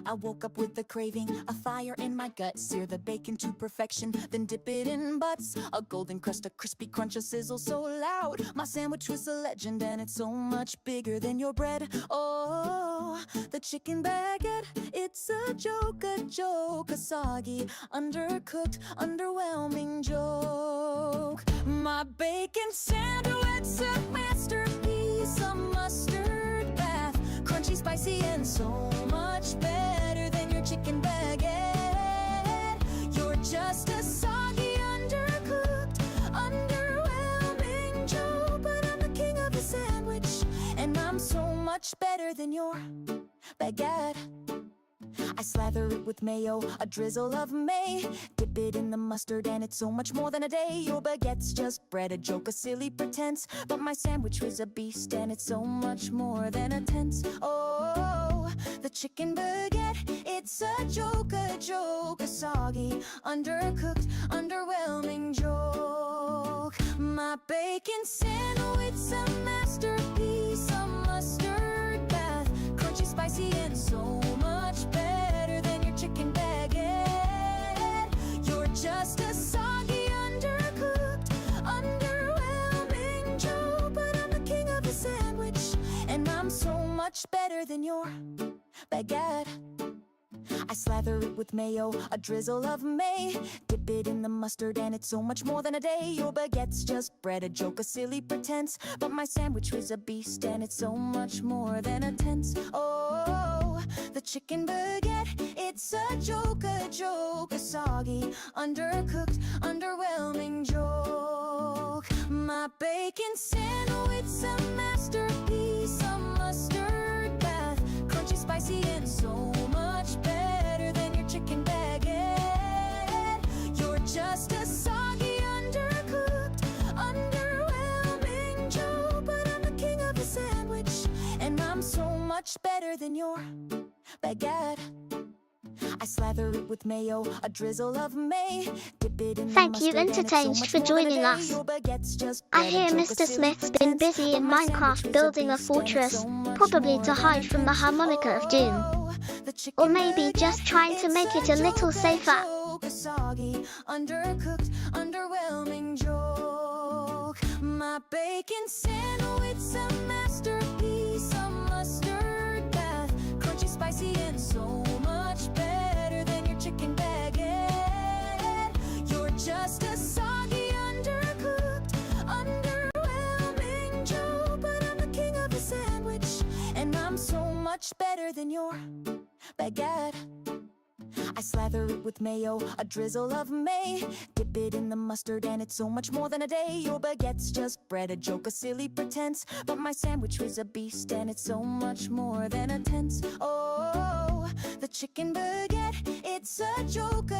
I woke up with a craving, a fire in my gut. Sear the bacon to perfection, then dip it in butts. A golden crust, a crispy crunch, a sizzle so loud. My sandwich was a legend and it's so much bigger than your bread. Oh, the chicken baguette, it's a joke, a soggy, undercooked, underwhelming joke. My bacon sandwich, a masterpiece, a mustard bath, crunchy, spicy, and so much better than your chicken baguette. You're just a soggy, undercooked, underwhelming joke, but I'm the king of the sandwich, and I'm so much better than your baguette. I slather it with mayo, a drizzle of may. Dip it in the mustard and it's so much more than a day. Your baguette's just bread, a joke, a silly pretense. But my sandwich was a beast and it's so much more than a tense. Oh, the chicken baguette, it's a joke, a soggy, undercooked, underwhelming joke. My bacon sandwich, a masterpiece, a mustard bath, crunchy, spicy, and so much better than your chicken baguette. You're just a soggy, undercooked, underwhelming joke, but I'm the king of the sandwich, and I'm so much better than your baguette. I slather it with mayo, a drizzle of may. Dip it in the mustard and it's so much more than a day. Your baguette's just bread, a joke, a silly pretense. But my sandwich was a beast and it's so much more than a tense. Oh, the chicken baguette, it's a joke, a soggy, undercooked, underwhelming joke. My bacon sandwich, a masterpiece, a mustard bath, crunchy, spicy, and so much better than your chicken baguette. You're just a soggy, undercooked, underwhelming joke, but I'm the king of the sandwich, and I'm so much better than your baguette. I slather it with mayo, a drizzle of may. Dip it in the Thank you, mustard and it's so Entertained, much for more than a joining day. us. Your baguette's just I bread, a hear joke, a Mr. silly Smith's been pretense. busy in But my sandwich Minecraft was a building a beast and it's fortress, so much probably more to than a hide from the tense. harmonica of doom. Oh, the Or chicken maybe just baguette, trying to it's make it a little joke, safer. a soggy, undercooked, underwhelming joke. My bacon sandwich, a masterpiece, a mustard bath, crunchy, spicy, and so much better than your chicken baguette. You're just a soggy, undercooked, underwhelming joke, but I'm the king of the sandwich, and I'm so much better than your baguette. I slather it with mayo, a drizzle of may. Dip it in the mustard and it's so much more than a day. Your baguette's just bread, a joke, a silly pretense. But my sandwich was a beast and it's so much more than a tense. Oh, the chicken baguette, it's a joke,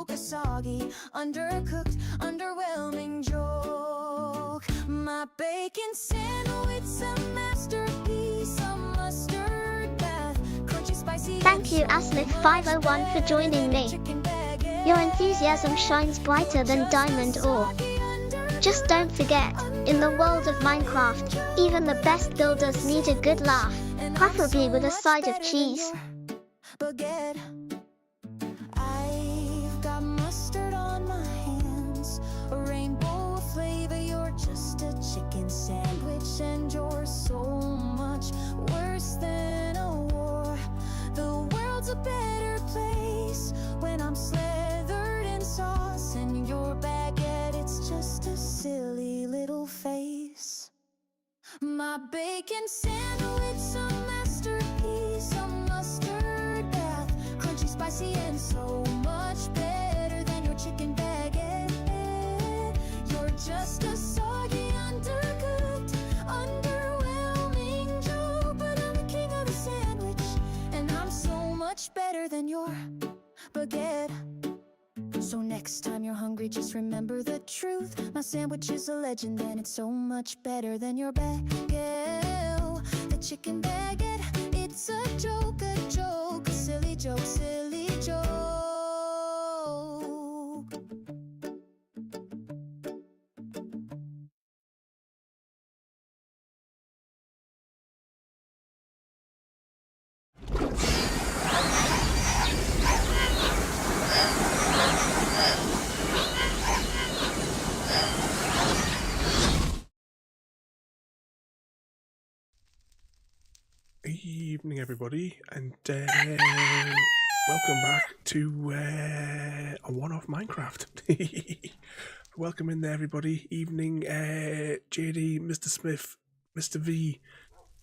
a soggy, undercooked, underwhelming joke. My bacon sandwich, a masterpiece, a mustard bath, crunchy, spicy. Thank you, Asmith501, for joining me. Your enthusiasm shines brighter than diamond ore. Just don't forget, in the world of Minecraft, even the best builders need a good laugh, preferably with a side of cheese. Baguette. I've got mustard on my hands, a rainbow flavor. You're just a chicken sandwich, and you're so much worse than a war. The world's a better place when I'm slathered in sauce, and your baguette, it's just a silly little face. My bacon sandwich, a masterpiece, a mustard bath, crunchy, spicy, and so much better than your chicken baguette. You're just a soggy, undercooked, underwhelming joke, but I'm the king of the sandwich, and I'm so much better than your baguette. So next time you're hungry, just remember the truth. My sandwich is a legend and it's so much better than your baguette. The chicken baguette, it's a joke, a silly joke, silly joke. Evening, everybody, and welcome back to a one-off Minecraft. Welcome in there, everybody. Evening, JD, Mr. Smith, Mr. V,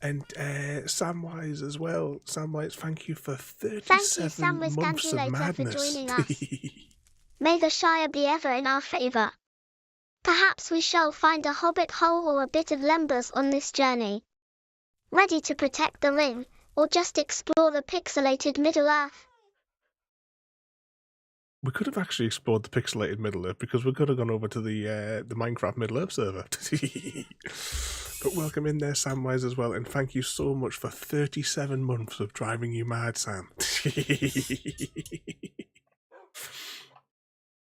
and Samwise as well. Samwise, thank you for 37 months of madness. For joining us. May the Shire be ever in our favour. Perhaps we shall find a hobbit hole or a bit of lembas on this journey. Ready to protect the ring, or just explore the pixelated Middle-earth? We could have actually explored the pixelated Middle-earth because we could have gone over to the Minecraft Middle-earth server. But welcome in there, Samwise, as well, and thank you so much for 37 months of driving you mad, Sam.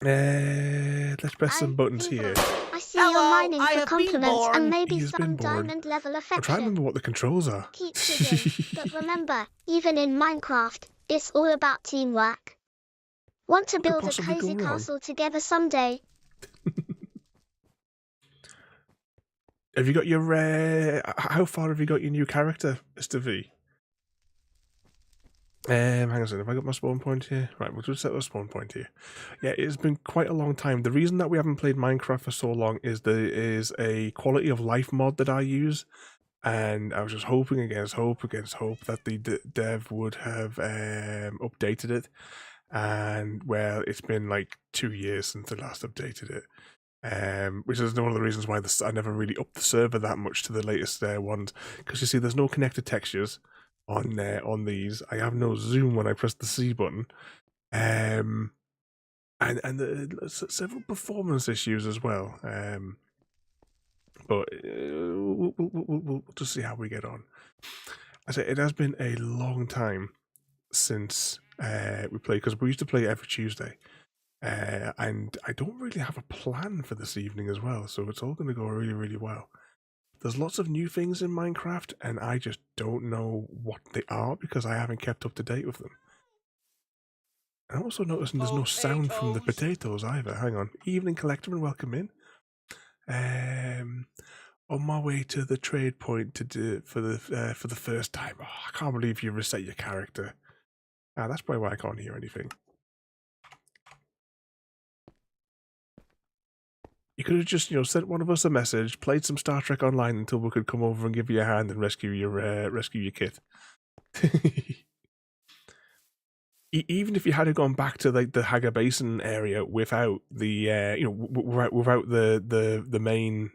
Let's press some buttons here. I see you're mining for compliments and maybe some diamond level affection. I'm trying to remember what the controls are. Keep digging, but remember, even in Minecraft, it's all about teamwork. Want to build a cozy castle together someday? Have you got your, how far have you got your new character, Mr. V? Hang on a second, have I got my spawn point here? Right, we'll just set the spawn point here. Yeah, it's been quite a long time. The reason that we haven't played Minecraft for so long is there is a quality of life mod that I use, and I was just hoping against hope that the dev would have updated it, and well, it's been like 2 years since they last updated it. Which is one of the reasons why I never really upped the server that much to the latest ones, because you see there's no connected textures on these. I have no zoom when I press the C button, and several performance issues as well. But we'll just see how we get on. I say it has been a long time since we played, because we used to play every Tuesday. And I don't really have a plan for this evening as well, so it's all going to go really, really well. There's lots of new things in Minecraft, and I just don't know what they are because I haven't kept up to date with them. I'm also noticing there's no sound from the potatoes either. Hang on. Evening, Collector, and welcome in. On my way to the trade point to do for the first time. Oh, I can't believe you reset your character. That's probably why I can't hear anything. You could have just, sent one of us a message, played some Star Trek Online until we could come over and give you a hand and rescue your kit. Even if you had gone back to like the Haga Basin area without the, without the main,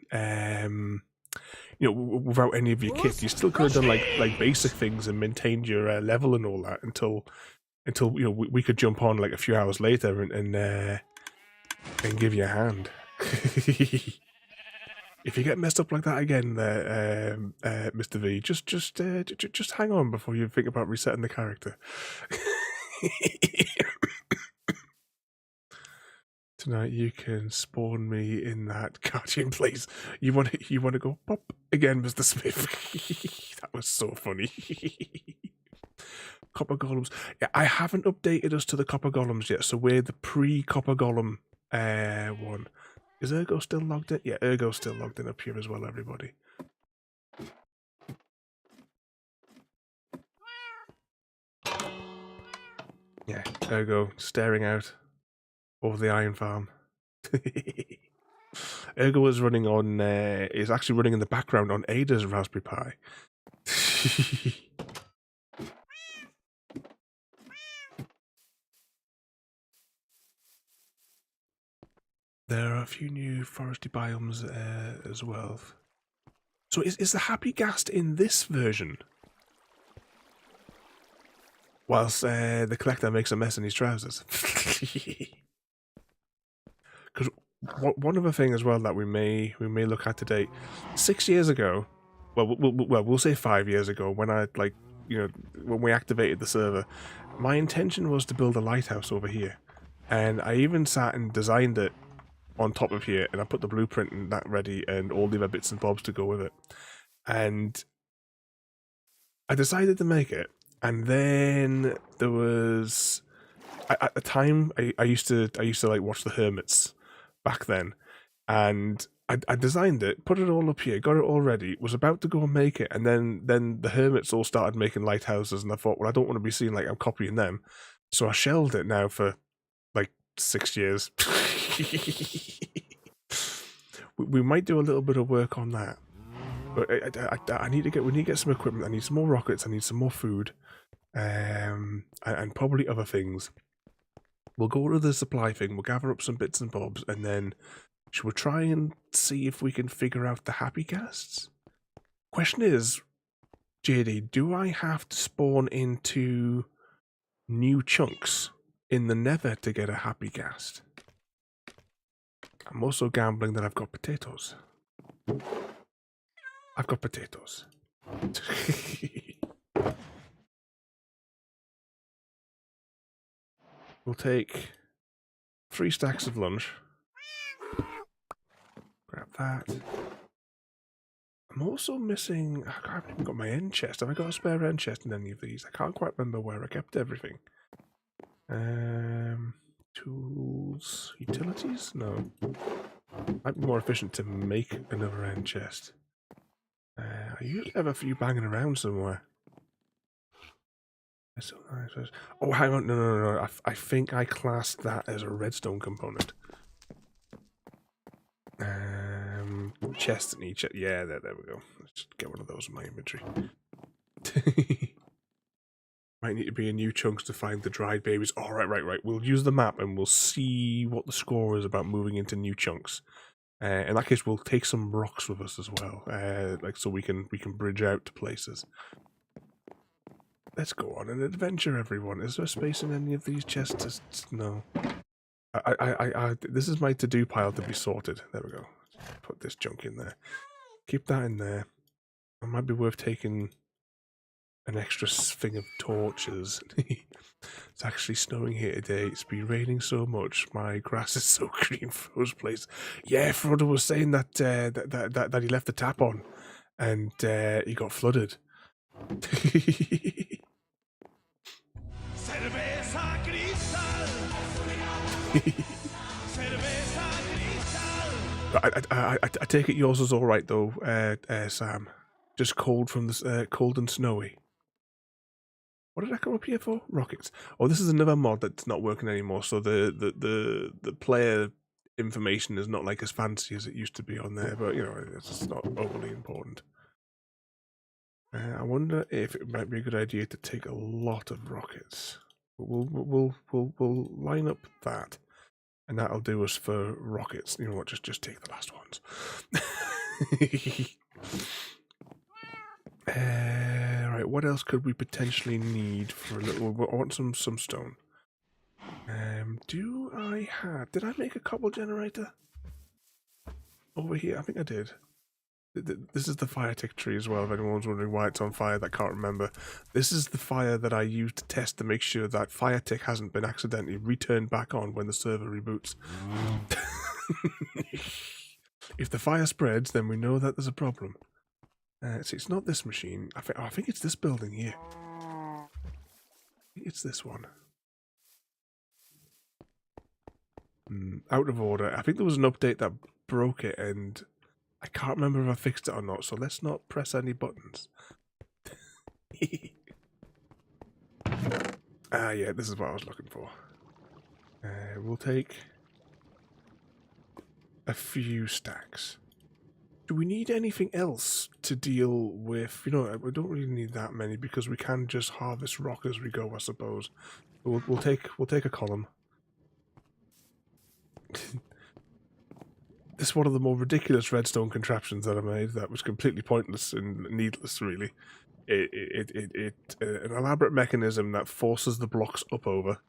without any of your kit, you still could have done like basic things and maintained your level and all that until we could jump on like a few hours later and give you a hand. If you get messed up like that again, Mr. V, just hang on before you think about resetting the character. Tonight you can spawn me in that guardian place. You want to go pop again, Mr. Smith? That was so funny. Copper golems. Yeah, I haven't updated us to the copper golems yet, so we're the pre-copper golem one. Is Ergo still logged in? Yeah, Ergo's still logged in up here as well, everybody. Yeah, Ergo staring out over the iron farm. Ergo is running on, is actually running in the background on AIDA's Raspberry Pi. There are a few new foresty biomes as well. So is the happy ghast in this version? Whilst the collector makes a mess in his trousers. Because one other thing as well that we may look at today, 6 years ago, we'll say 5 years ago, when I when we activated the server, my intention was to build a lighthouse over here, and I even sat and designed it on top of here, and I put the blueprint and that ready and all the other bits and bobs to go with it. And I decided to make it, and then there was at the time I used to like watch the Hermits back then, and I designed it, put it all up here, got it all ready, was about to go and make it, and then the hermits all started making lighthouses, and I thought, well, I don't want to be seen like I'm copying them, so I shelved it now for like 6 years. We might do a little bit of work on that, but we need to get some equipment. I need some more rockets. I need some more food, and probably other things. We'll go to the supply thing. We'll gather up some bits and bobs, and then should we try and see if we can figure out the happy casts? Question is, JD, do I have to spawn into new chunks in the Nether to get a happy cast? I'm also gambling that I've got potatoes. I've got potatoes. We'll take 3 stacks of lunch. Grab that. I'm also missing... I haven't even got my end chest. Have I got a spare end chest in any of these? I can't quite remember where I kept everything. Tools... Utilities? No. Might be more efficient to make another end chest. I usually have a few banging around somewhere. Oh, hang on. No. I think I classed that as a redstone component. Chest and each. Yeah, there we go. Let's get one of those in my inventory. Might need to be in new chunks to find the dried babies. Oh, right. We'll use the map and we'll see what the score is about moving into new chunks. In that case, we'll take some rocks with us as well, like so we can bridge out to places. Let's go on an adventure, everyone. Is there space in any of these chests? No. This is my to-do pile to be sorted. There we go. Put this junk in there. Keep that in there. It might be worth taking an extra thing of torches. It's actually snowing here today. It's been raining so much. My grass is so green for those places. Yeah, Frodo was saying that that he left the tap on, and he got flooded. I take it yours is all right though, Sam. Just cold from the cold and snowy. What did I come up here for? Rockets. Oh, this is another mod that's not working anymore. So the player information is not like as fancy as it used to be on there, but you know it's not overly important. I wonder if it might be a good idea to take a lot of rockets. We'll line up that, and that'll do us for rockets. You know what? Just take the last ones. Right, what else could we potentially need for a little... I want some stone. Do I have... Did I make a cobble generator? Over here? I think I did. This is the fire tick tree as well, if anyone's wondering why it's on fire that can't remember. This is the fire that I used to test to make sure that fire tick hasn't been accidentally returned back on when the server reboots. If the fire spreads, then we know that there's a problem. See, it's not this machine. I think it's this building here. I think it's this one. Out of order. I think there was an update that broke it, and I can't remember if I fixed it or not, so let's not press any buttons. Yeah, this is what I was looking for. We'll take a few stacks. Do we need anything else to deal with? You know, we don't really need that many because we can just harvest rock as we go, I suppose. We'll take a column. This is one of the more ridiculous redstone contraptions that I made. That was completely pointless and needless, really. An elaborate mechanism that forces the blocks up over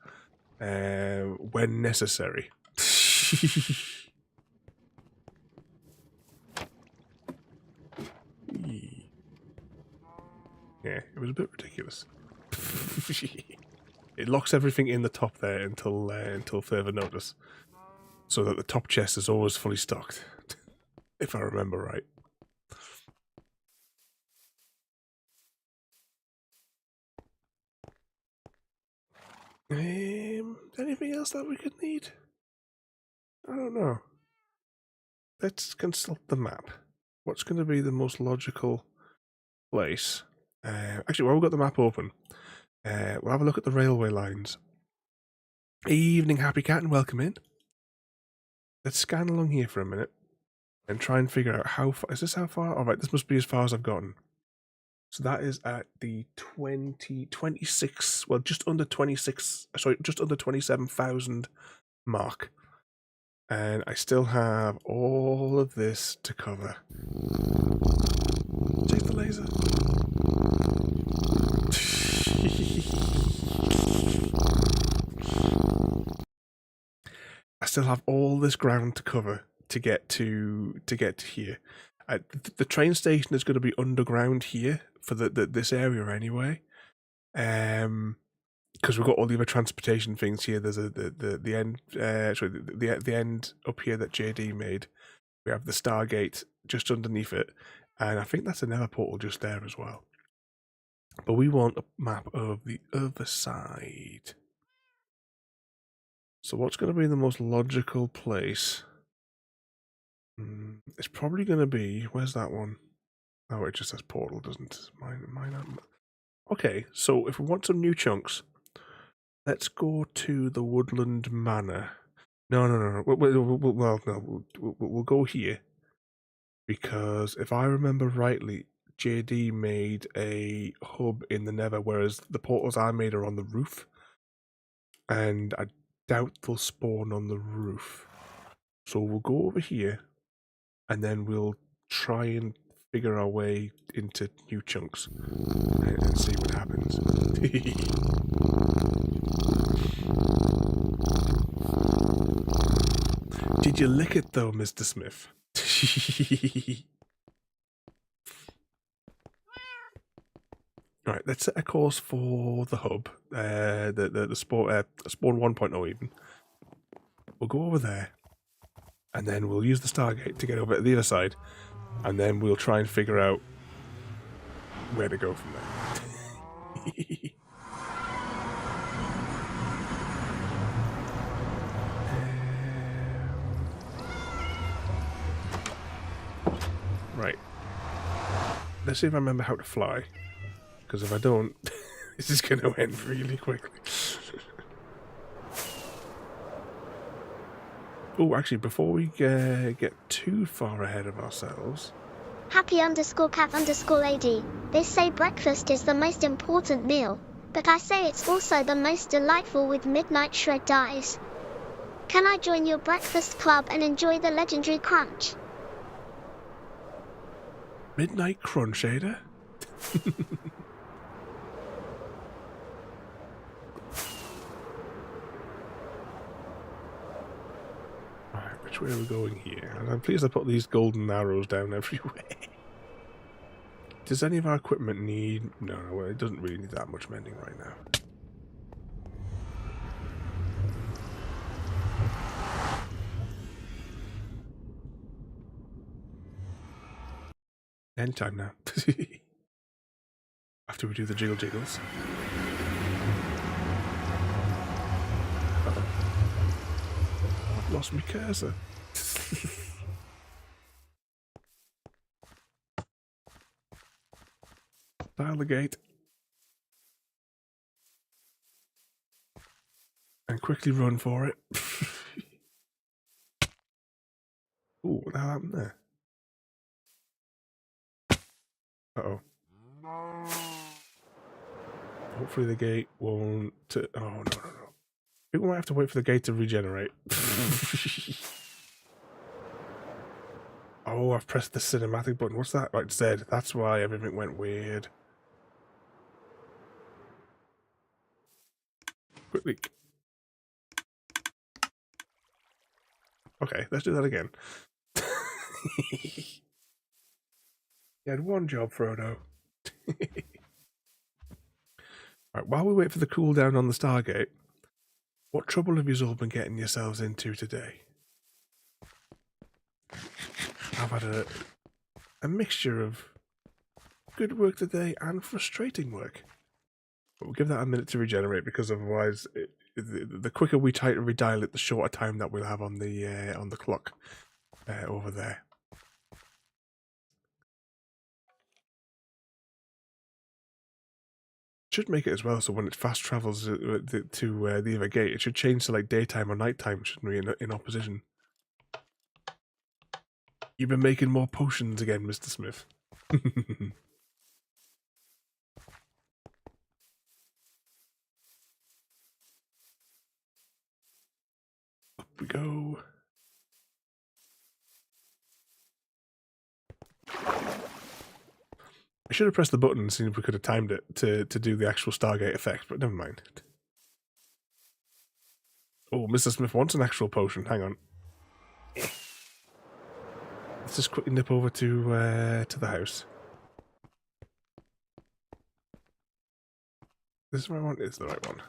when necessary. Yeah, it was a bit ridiculous. It locks everything in the top there until further notice, so that the top chest is always fully stocked, if I remember right. Anything else that we could need? I don't know. let's consult the map. What's going to be the most logical place? Actually, while we've got the map open, we'll have a look at the railway lines. Evening, Happy Cat, and welcome in. Let's scan along here for a minute and try and figure out how far. Is this how far? All right, this must be as far as I've gotten. So that is at the 26, well, just under 26, sorry, just under 27,000 mark. And I still have all of this to cover. Chase the laser. I still have all this ground to cover to get to here. The train station is going to be underground here for this area anyway. Because we've got all the other transportation things here. There's the end, the end up here that JD made. We have the Stargate just underneath it, and I think that's a Nether portal just there as well. But we want a map of the other side. So what's going to be the most logical place? It's probably going to be, where's that one? Oh, it just says portal, doesn't it? Mine. Okay, so if we want some new chunks, let's go to the Woodland Manor. No. We'll go here. Because if I remember rightly, JD made a hub in the Nether, whereas the portals I made are on the roof. And I doubt they'll spawn on the roof. So we'll go over here, and then we'll try and figure our way into new chunks and see what happens. Did you lick it though, Mr. Smith? Right, let's set a course for the hub, the spawn 1.0 even. We'll go over there, and then we'll use the Stargate to get over to the other side, and then we'll try and figure out where to go from there. Right. Let's see if I remember how to fly. Because if I don't, this is going to end really quickly. Oh, actually, before we get too far ahead of ourselves... Happy_cat_AD. They say breakfast is the most important meal, but I say it's also the most delightful with midnight shred dies. Can I join your breakfast club and enjoy the legendary crunch? Midnight crunch, AIDA? Alright, which way are we going here? And I'm pleased I put these golden arrows down everywhere. Does any of our equipment need... No, well, it doesn't really need that much mending right now. End time now. After we do the jiggle jiggles. Uh-oh. I've lost my cursor. Dial the gate. And quickly run for it. Ooh, what the hell happened there? Uh-oh. Hopefully the gate won't... Oh, no. People might have to wait for the gate to regenerate. Oh, I've pressed the cinematic button. What's that? Right, Z. That's why everything went weird. Quickly. Okay, let's do that again. You had one job, Frodo. Right, while we wait for the cooldown on the Stargate, what trouble have you all been getting yourselves into today? I've had a mixture of good work today and frustrating work. But we'll give that a minute to regenerate, because otherwise, the quicker we try to redial it, the shorter time that we'll have on the clock. over there. Should make it as well so when it fast travels to the other gate, it should change to like daytime or nighttime, shouldn't we, in opposition? You've been making more potions again, Mr. Smith. Up we go. I should have pressed the button and seen if we could have timed it to do the actual Stargate effect, but never mind. Oh, Mr. Smith wants an actual potion. Hang on. Let's just quickly nip over to the house. This is what I want. Is the right one.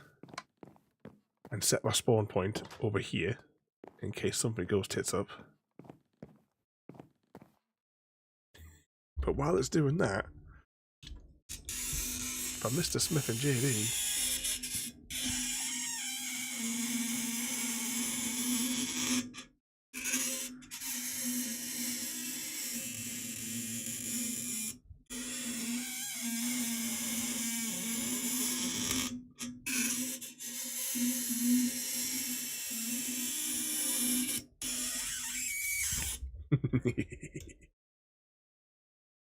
And set my spawn point over here in case something goes tits up. But while it's doing that, from Mr. Smith and JD.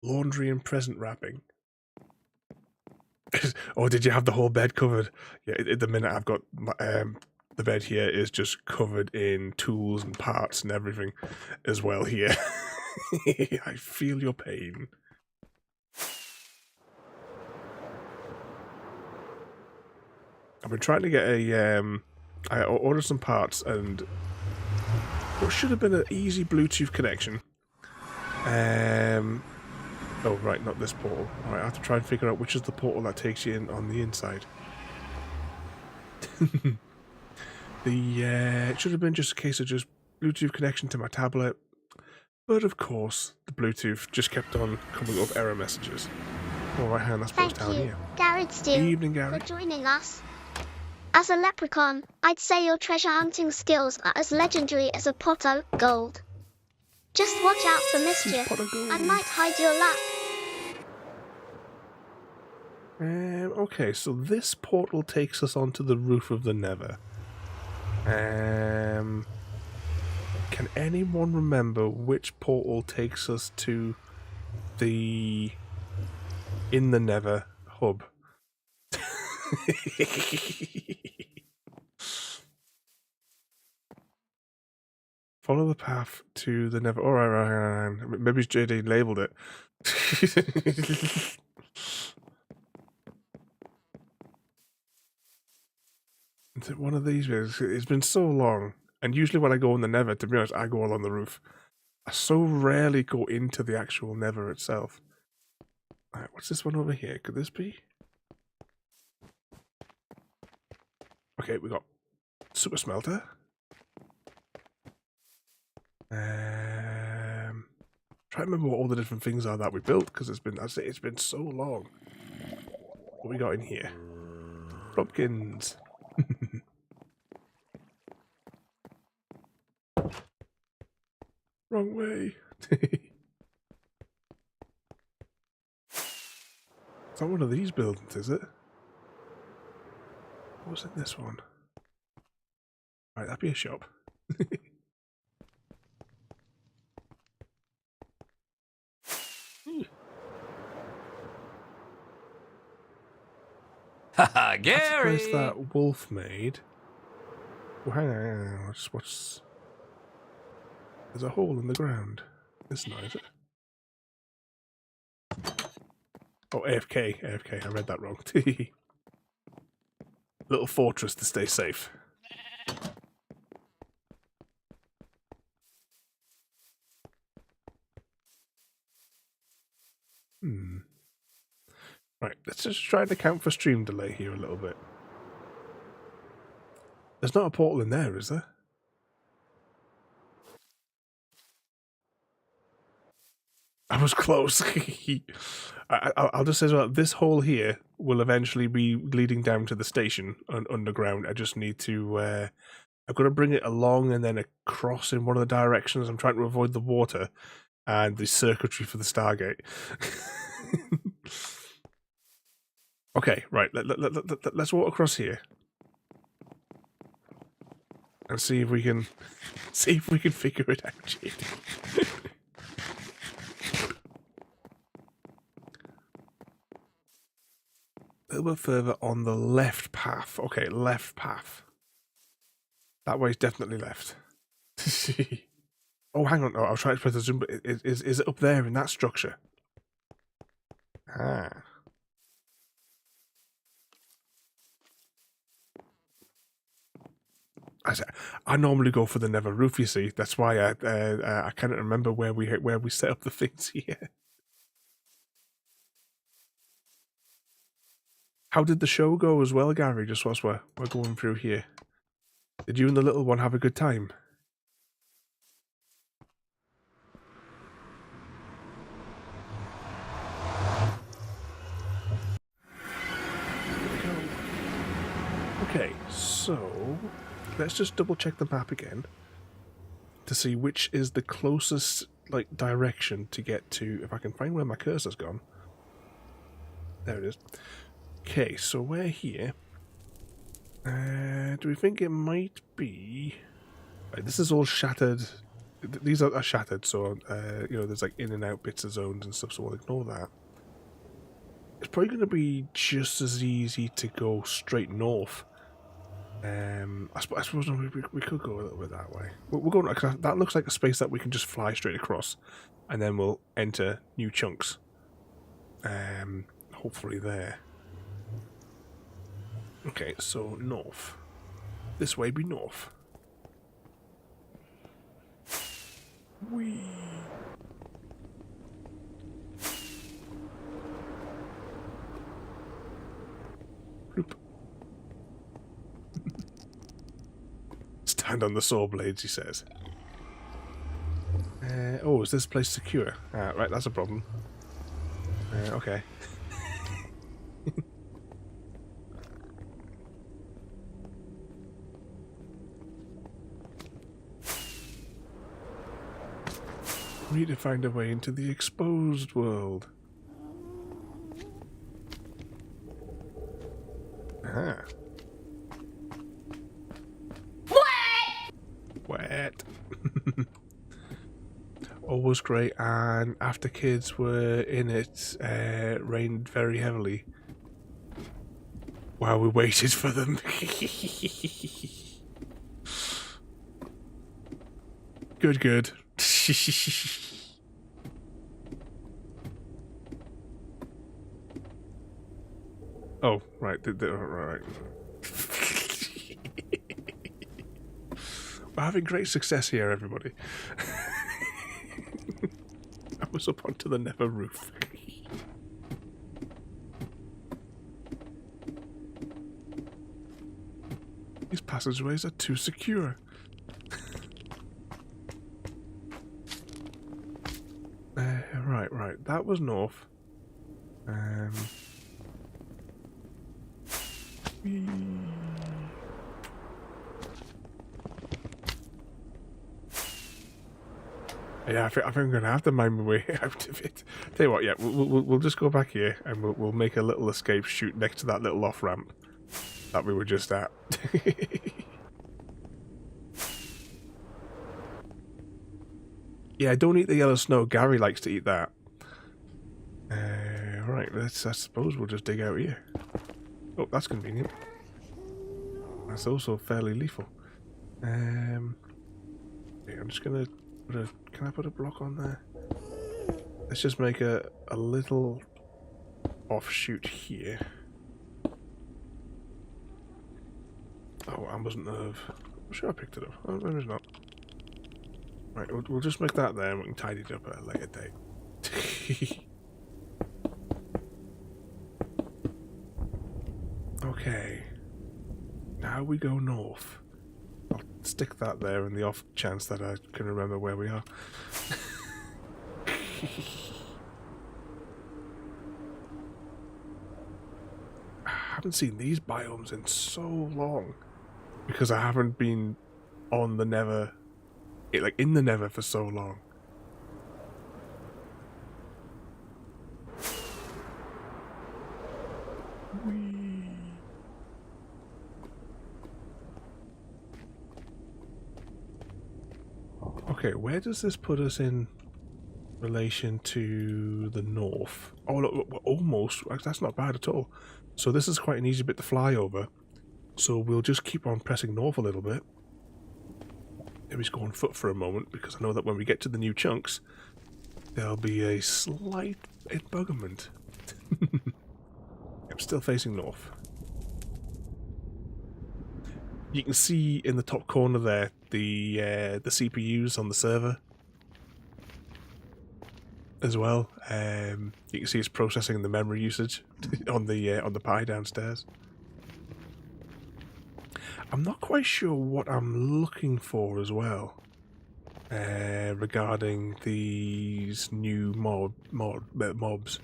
Laundry and present wrapping. Oh, did you have the whole bed covered? Yeah, at the minute I've got my, the bed here is just covered in tools and parts and everything as well here. I feel your pain. I've been trying to get a I ordered some parts and what should have been an easy Bluetooth connection. Oh, right, not this portal. Alright, I have to try and figure out which is the portal that takes you in on the inside. It should have been just a case of just Bluetooth connection to my tablet. But of course, the Bluetooth just kept on coming up error messages. All right, hand, that's what's down here. Garrett Steele, Evening, Garrett. for joining us. As a leprechaun, I'd say your treasure hunting skills are as legendary as a pot of gold. Just watch out for mischief. I might hide your luck. Okay, so this portal takes us onto the roof of the Nether. Can anyone remember which portal takes us to the in the Nether hub? Follow the path to the Nether. All right. Maybe JD labeled it. Is it one of these? It's been so long. And usually when I go in the Nether, to be honest, I go along the roof. I so rarely go into the actual Nether itself. Alright, what's this one over here? Could this be? Okay, we got super smelter. Try to remember what all the different things are that we built because it's been so long. What we got in here? Pumpkins. Wrong way. It's not one of these buildings, is it? What's in this one? Right, that'd be a shop. Haha, Gary! That's the place that wolf made. Well, hang on. What's... There's a hole in the ground. This not, is it? Oh, AFK. AFK. I read that wrong. Little fortress to stay safe. Right, let's just try to account for stream delay here a little bit. There's not a portal in there, is there? I was close. I'll just say as well, this hole here will eventually be leading down to the station underground. I just need to I've got to bring it along and then across in one of the directions. I'm trying to avoid the water and the circuitry for the Stargate. Okay, right. Let's walk across here and see if we can figure it out. Jade. A little bit further on the left path. Okay, left path. That way's definitely left. Oh, hang on. Oh, I was trying to press the zoom, but is it up there in that structure? Ah. I normally go for the Nether roof, you see. That's why I can't remember where we set up the things here. How did the show go as well, Gary, just whilst we're going through here? Did you and the little one have a good time? Okay, so let's just double check the map again to see which is the closest direction to get to. If I can find where my cursor's gone. There it is. Okay, so we're here. Do we think it might be? Right, this is all shattered. These are shattered, so you know, there's in and out bits of zones and stuff. So we'll ignore that. It's probably going to be just as easy to go straight north. I suppose we could go a little bit that way. We'll go. That looks like a space that we can just fly straight across, and then we'll enter new chunks. Hopefully there. Okay, so north. This way be north. Whee! Bloop. Stand on the saw blades, he says. Oh, is this place secure? Right, that's a problem. Okay. We need to find a way into the exposed world. Aha. Wet! Always great, and after kids were in it, rained very heavily while we waited for them. Good. Oh, right. Right. We're having great success here, everybody. I was up onto the Nether roof. These passageways are too secure. Right. That was north. Yeah, I think I'm going to have to mine my way out of it. Tell you what, yeah, we'll just go back here and we'll make a little escape chute next to that little off ramp that we were just at. Yeah, don't eat the yellow snow. Gary likes to eat that. Right, I suppose we'll just dig out here. Oh, that's convenient. That's also fairly lethal. Yeah, I'm just gonna can I put a block on there? Let's just make a little offshoot here. Oh, I mustn't have. I'm sure I picked it up. Oh, maybe not. Right, we'll just make that there and we can tidy it up at a later date. Okay. Now we go north. I'll stick that there in the off chance that I can remember where we are. I haven't seen these biomes in so long because I haven't been on the Nether, like in the Nether for so long. Whee. Okay, where does this put us in relation to the north? Oh, look, we're almost. That's not bad at all. So this is quite an easy bit to fly over. So we'll just keep on pressing north a little bit. Maybe just go on foot for a moment, because I know that when we get to the new chunks, there'll be a slight embuggerment. I'm still facing north. You can see in the top corner there the CPUs on the server as well. You can see it's processing the memory usage on the Pi downstairs. I'm not quite sure what I'm looking for as well regarding these new mobs.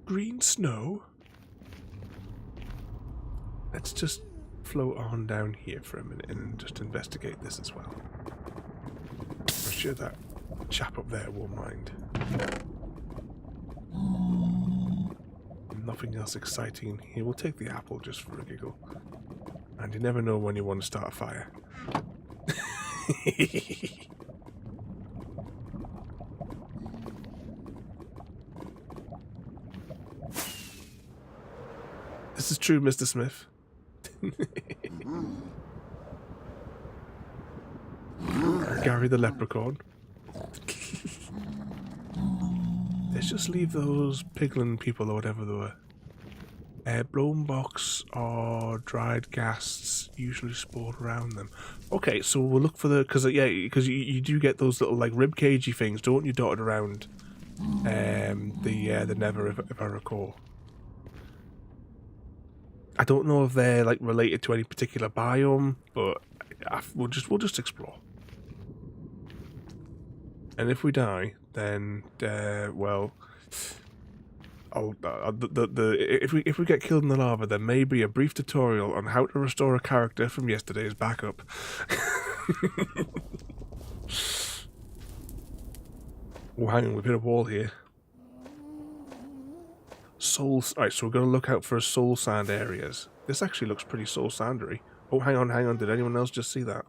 Green snow. Let's just float on down here for a minute and just investigate this as well. I'm sure that chap up there won't mind. Nothing else exciting here. We'll take the apple just for a giggle. And you never know when you want to start a fire. This is true, Mr. Smith. Gary the leprechaun. Let's just leave those piglin people or whatever they were. Blown box or dried gas usually spawn around them. Okay, so we'll look for the because you do get those little like rib cagey things, don't you, dotted around the Nether if I recall. I don't know if they're like related to any particular biome, but we'll just explore. And if we die, then well, if we get killed in the lava, there may be a brief tutorial on how to restore a character from yesterday's backup. Oh, hang on, we've hit a wall here. Right, so we're going to look out for soul sand areas. This actually looks pretty soul sandery. Oh, hang on. Did anyone else just see that?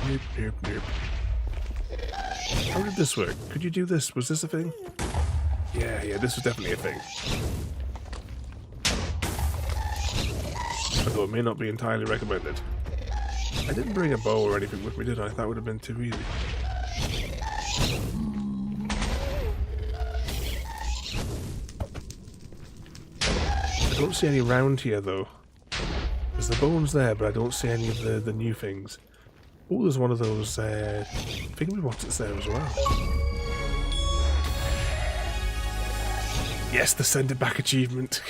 Nope, nope, nope. How did this work? Could you do this? Was this a thing? Yeah, this was definitely a thing. Although it may not be entirely recommended. I didn't bring a bow or anything with me, did I? That would have been too easy. I don't see any round here, though. There's the bones there, but I don't see any of the new things. Oh, there's one of those thingamabobs there as well. Yes, the send it back achievement.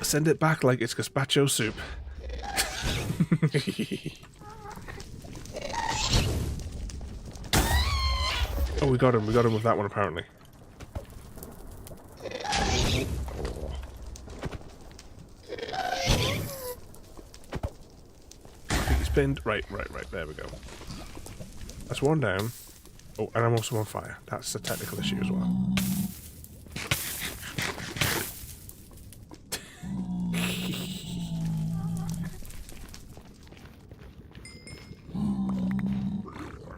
Send it back like it's gazpacho soup. Oh, we got him with that one apparently. Right, there we go. That's one down. Oh, and I'm also on fire. That's a technical issue as well.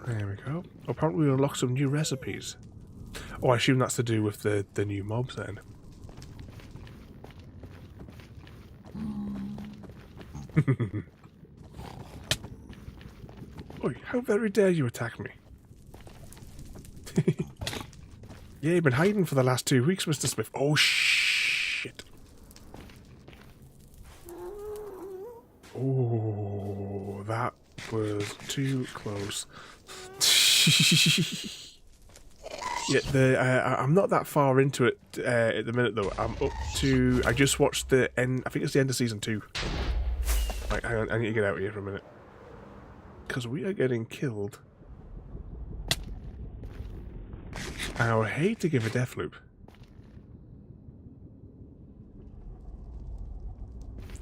There we go. Oh, apparently we unlocked some new recipes. Oh, I assume that's to do with the new mobs then. Oi, how very dare you attack me? Yeah, you've been hiding for the last 2 weeks, Mr. Smith. Oh, shit. Oh, that was too close. Yeah, I'm not that far into it at the minute, though. I'm up to... I just watched the end... I think it's the end of Season 2. Right, hang on, I need to get out of here for a minute. Because we are getting killed. I would hate to give a Deathloop.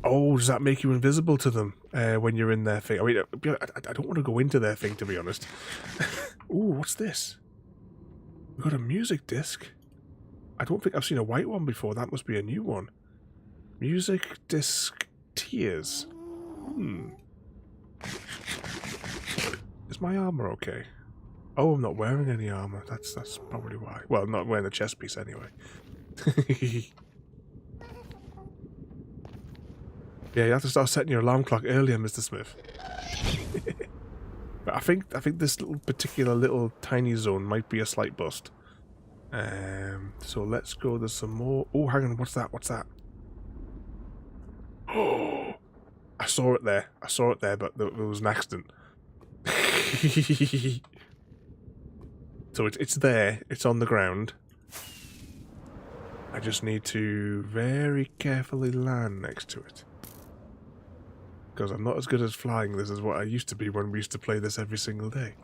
Oh, does that make you invisible to them when you're in their thing? I mean, I don't want to go into their thing, to be honest. Ooh, what's this? We've got a music disc. I don't think I've seen a white one before. That must be a new one. Music disc tears. Is my armor okay? Oh, I'm not wearing any armor. That's probably why. Well, I'm not wearing a chest piece anyway. Yeah, you have to start setting your alarm clock earlier, Mr. Smith. But I think this particular little tiny zone might be a slight bust. So let's go. There's some more. Oh, hang on. What's that? What's that? Oh, I saw it there. I saw it there, but there was an accident. So it's there. It's on the ground. I just need to very carefully land next to it. Because I'm not as good at flying this as what I used to be when we used to play this every single day.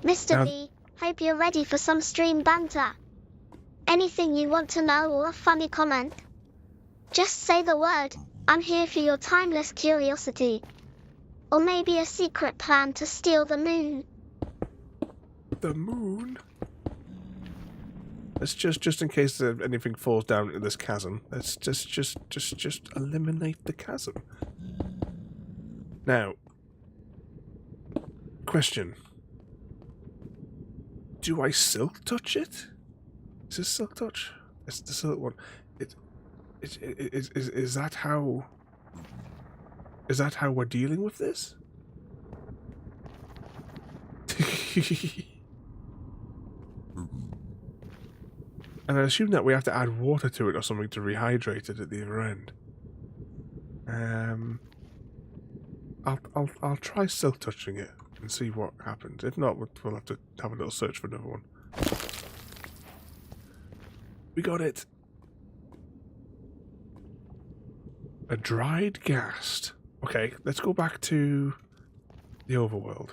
Mr. V, hope you're ready for some stream banter. Anything you want to know or a funny comment? Just say the word. I'm here for your timeless curiosity. Or maybe a secret plan to steal the moon. The moon? Let's just in case anything falls down into this chasm, let's just eliminate the chasm. Now, question. Do I silk touch it? Is this silk touch? It's the silk one. Is that how... Is that how we're dealing with this? And I assume that we have to add water to it or something to rehydrate it at the other end. I'll try silk touching it and see what happens. If not, we'll have to have a little search for another one. We got it. A dried ghast. Okay, let's go back to the overworld.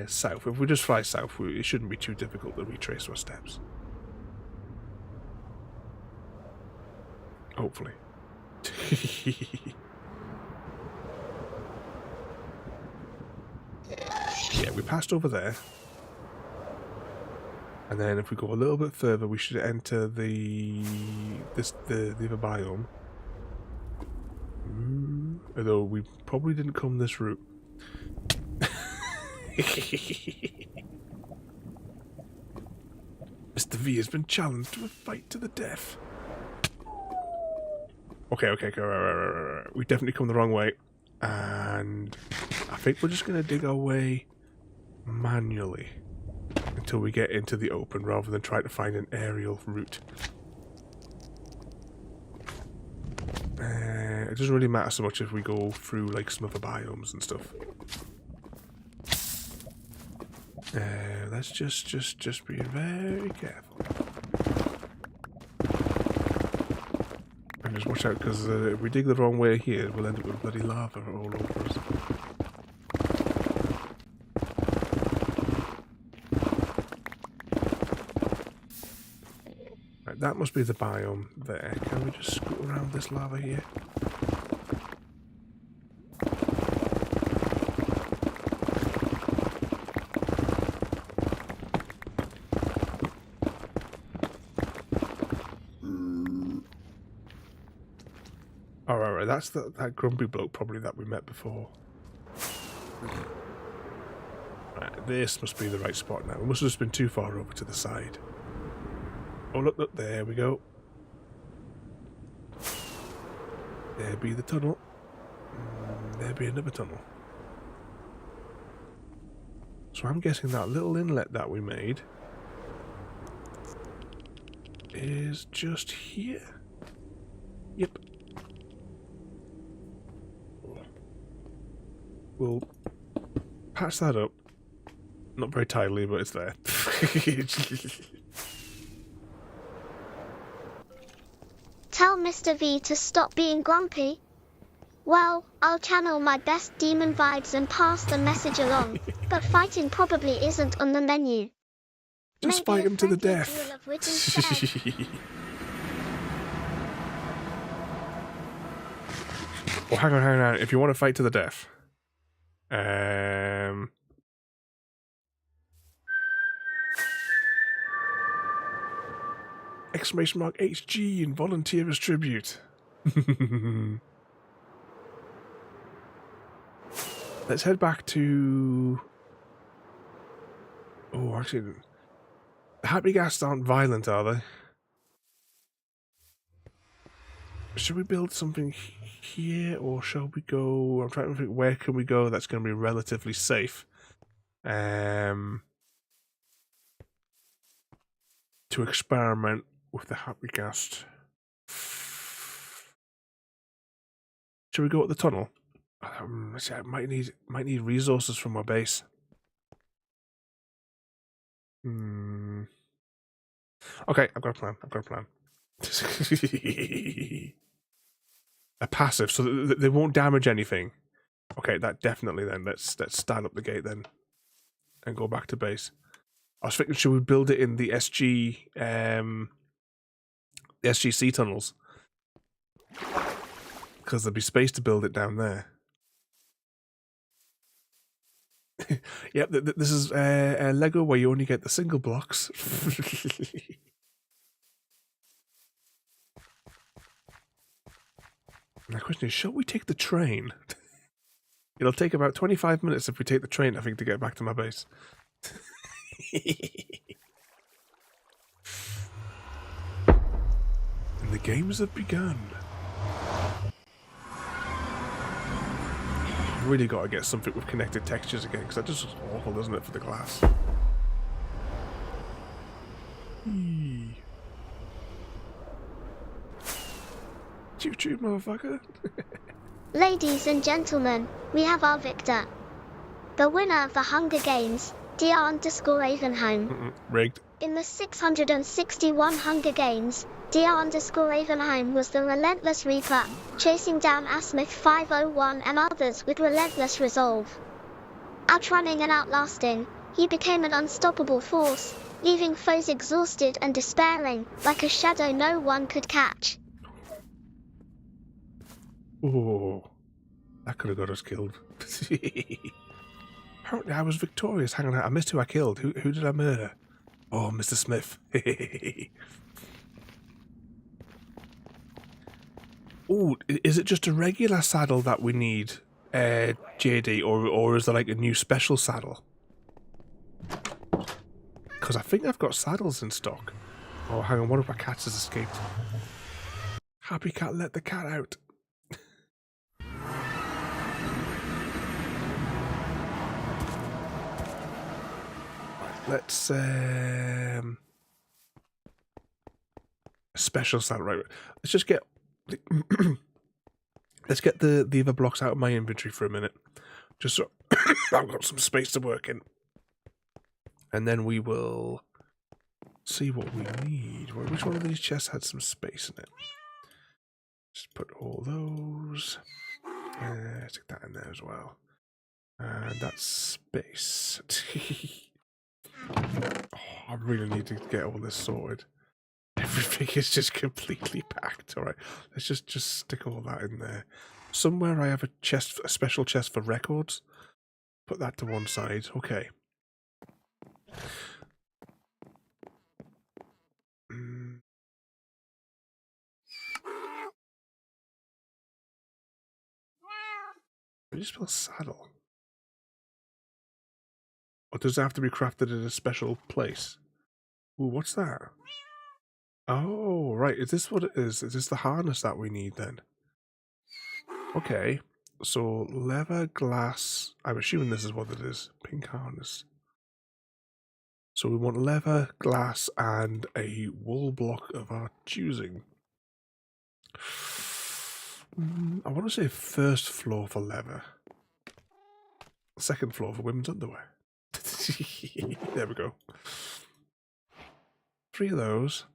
South. If we just fly south, it shouldn't be too difficult to retrace our steps. Hopefully. Yeah, we passed over there. And then if we go a little bit further, we should enter the other biome. Although we probably didn't come this route. Mr. V has been challenged to a fight to the death. Okay, right. We definitely come the wrong way. And I think we're just going to dig our way manually until we get into the open rather than try to find an aerial route. It doesn't really matter so much if we go through like some other biomes and stuff. Let's just be very careful. And just watch out, because if we dig the wrong way here, we'll end up with bloody lava all over us. Right, that must be the biome there. Can we just scoot around this lava here? Alright, that's that grumpy bloke probably that we met before. Right, this must be the right spot now. We must have just been too far over to the side. Oh look, there we go. There be the tunnel. There be another tunnel. So I'm guessing that little inlet that we made is just here. Yep. We'll patch that up. Not very tidily, but it's there. Tell Mr. V to stop being grumpy. Well, I'll channel my best demon vibes and pass the message along, but fighting probably isn't on the menu. Just Maybe fight him to the death. Oh, hang on. If you want to fight to the death. Exclamation mark HG and volunteer as tribute. Let's head back to... Oh, actually... The happy ghasts aren't violent, are they? Should we build something here, or shall we go... I'm trying to think, where can we go that's going to be relatively safe? To experiment with the happy ghast. Should we go up the tunnel? I might need resources from my base. Okay, I've got a plan. A passive, so they won't damage anything. Okay, that definitely then. Let's stand up the gate then, and go back to base. I was thinking, should we build it in the SGC tunnels? Because there'd be space to build it down there. Yep, this is Lego where you only get the single blocks. And the question is, shall we take the train? It'll take about 25 minutes if we take the train, I think, to get back to my base. And the games have begun. Really got to get something with connected textures again, because that just looks awful, doesn't it, for the glass? Choo-choo, motherfucker. Ladies and gentlemen, we have our victor. The winner of the Hunger Games, Ravenholm. Rigged. In the 661 Hunger Games, Ravenholm was the relentless Reaper, chasing down Asmith 501 and others with relentless resolve. Outrunning and outlasting, he became an unstoppable force, leaving foes exhausted and despairing, like a shadow no one could catch. Oh, that could have got us killed. Apparently I was victorious. Hang on, I missed who I killed. Who did I murder? Oh, Mr. Smith. Oh, is it just a regular saddle that we need, JD, or is there like a new special saddle? Because I think I've got saddles in stock. Oh, hang on, one of my cats has escaped. Happy cat, let the cat out. Let's special saddle, right? Let's just get let's get the other blocks out of my inventory for a minute, just so I've got some space to work in, and then we will see what we need. Which one of these chests had some space in it? Just put all those. Stick that in there as well, and that's space. Oh, I really need to get all this sorted. Everything is just completely packed. All right, let's just stick all that in there. Somewhere I have a special chest for records. Put that to one side. Okay. How do you spell saddle? Or does it have to be crafted in a special place? Ooh, what's that? Oh, right. Is this what it is? Is this the harness that we need then? Okay. So, leather, glass. I'm assuming this is what it is. Pink harness. So we want leather, glass, and a wool block of our choosing. I want to say first floor for leather. Second floor for women's underwear. There we go. 3 of those.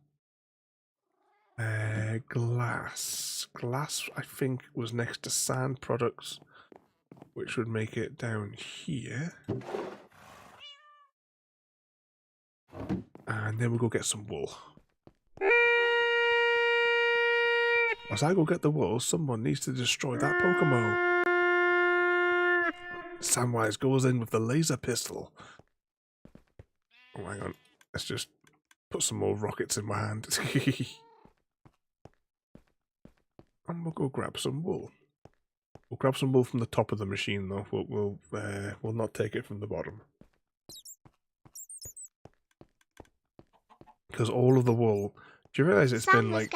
Glass. Glass, I think, was next to sand products, which would make it down here. And then we'll go get some wool. As I go get the wool, someone needs to destroy that Pokemon. Samwise goes in with the laser pistol. Oh, hang on. Let's just put some more rockets in my hand. And we'll go grab some wool. We'll grab some wool from the top of the machine, though. We'll not take it from the bottom. Because all of the wool... Do you realise it's been like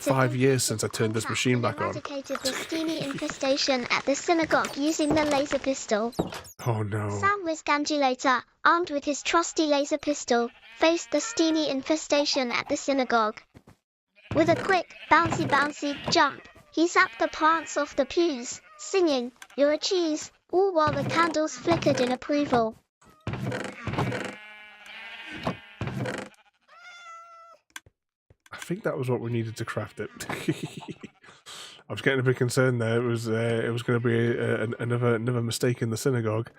5 years since I turned this machine back on? Eradicated the steamy infestation at the synagogue using the laser pistol. Oh no. Sam Wiscangulator, armed with his trusty laser pistol, faced the steamy infestation at the synagogue. With a quick, bouncy jump, he zapped the plants off the pews, singing, "You're a cheese," all while the candles flickered in approval. I think that was what we needed to craft it. I was getting a bit concerned there. It was going to be another mistake in the synagogue.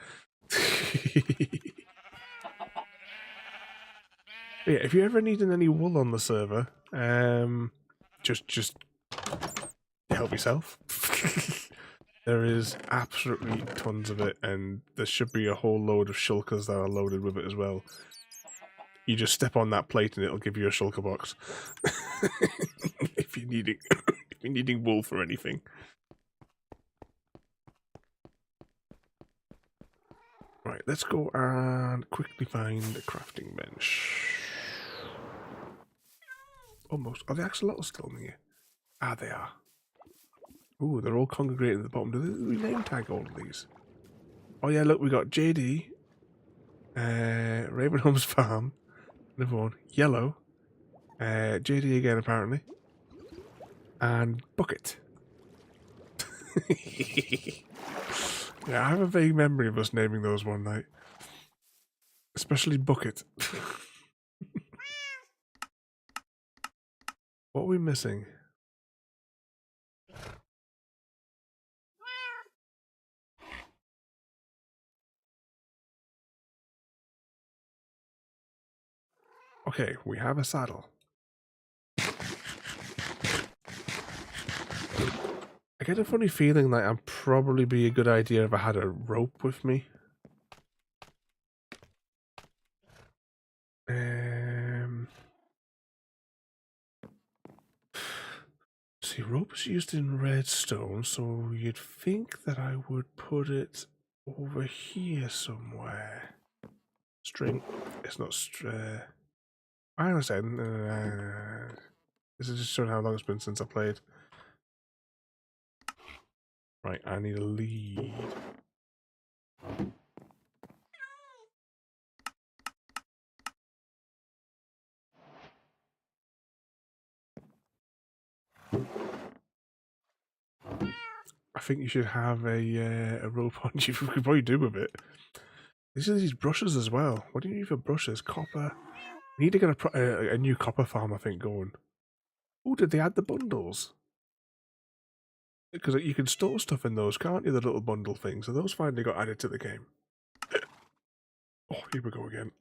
Yeah, if you're ever needing any wool on the server, just help yourself. There is absolutely tons of it, and there should be a whole load of shulkers that are loaded with it as well. You just step on that plate and it'll give you a shulker box. if you're needing wool for anything. Right, let's go and quickly find a crafting bench. Almost. Are the axolotls still near? Ah, they are. Ooh, they're all congregated at the bottom. Do we name tag all of these? Oh yeah, look, we got JD, Ravenholm's farm, another one, Yellow, JD again apparently, and Bucket. Yeah, I have a vague memory of us naming those one night. Especially Bucket. What are we missing? Okay, we have a saddle. I get a funny feeling like I'd probably be a good idea if I had a rope with me. See, rope is used in Redstone, so you'd think that I would put it over here somewhere. String. It's not I understand. This is just showing how long it's been since I played. Right, I need a lead. I think you should have a rope on you. You could probably do with it. These are these brushes as well. What do you need for brushes? Copper. We need to get a new copper farm, I think, going. Oh, did they add the bundles? Because you can store stuff in those, can't you? The little bundle things. So those finally got added to the game. Oh, here we go again.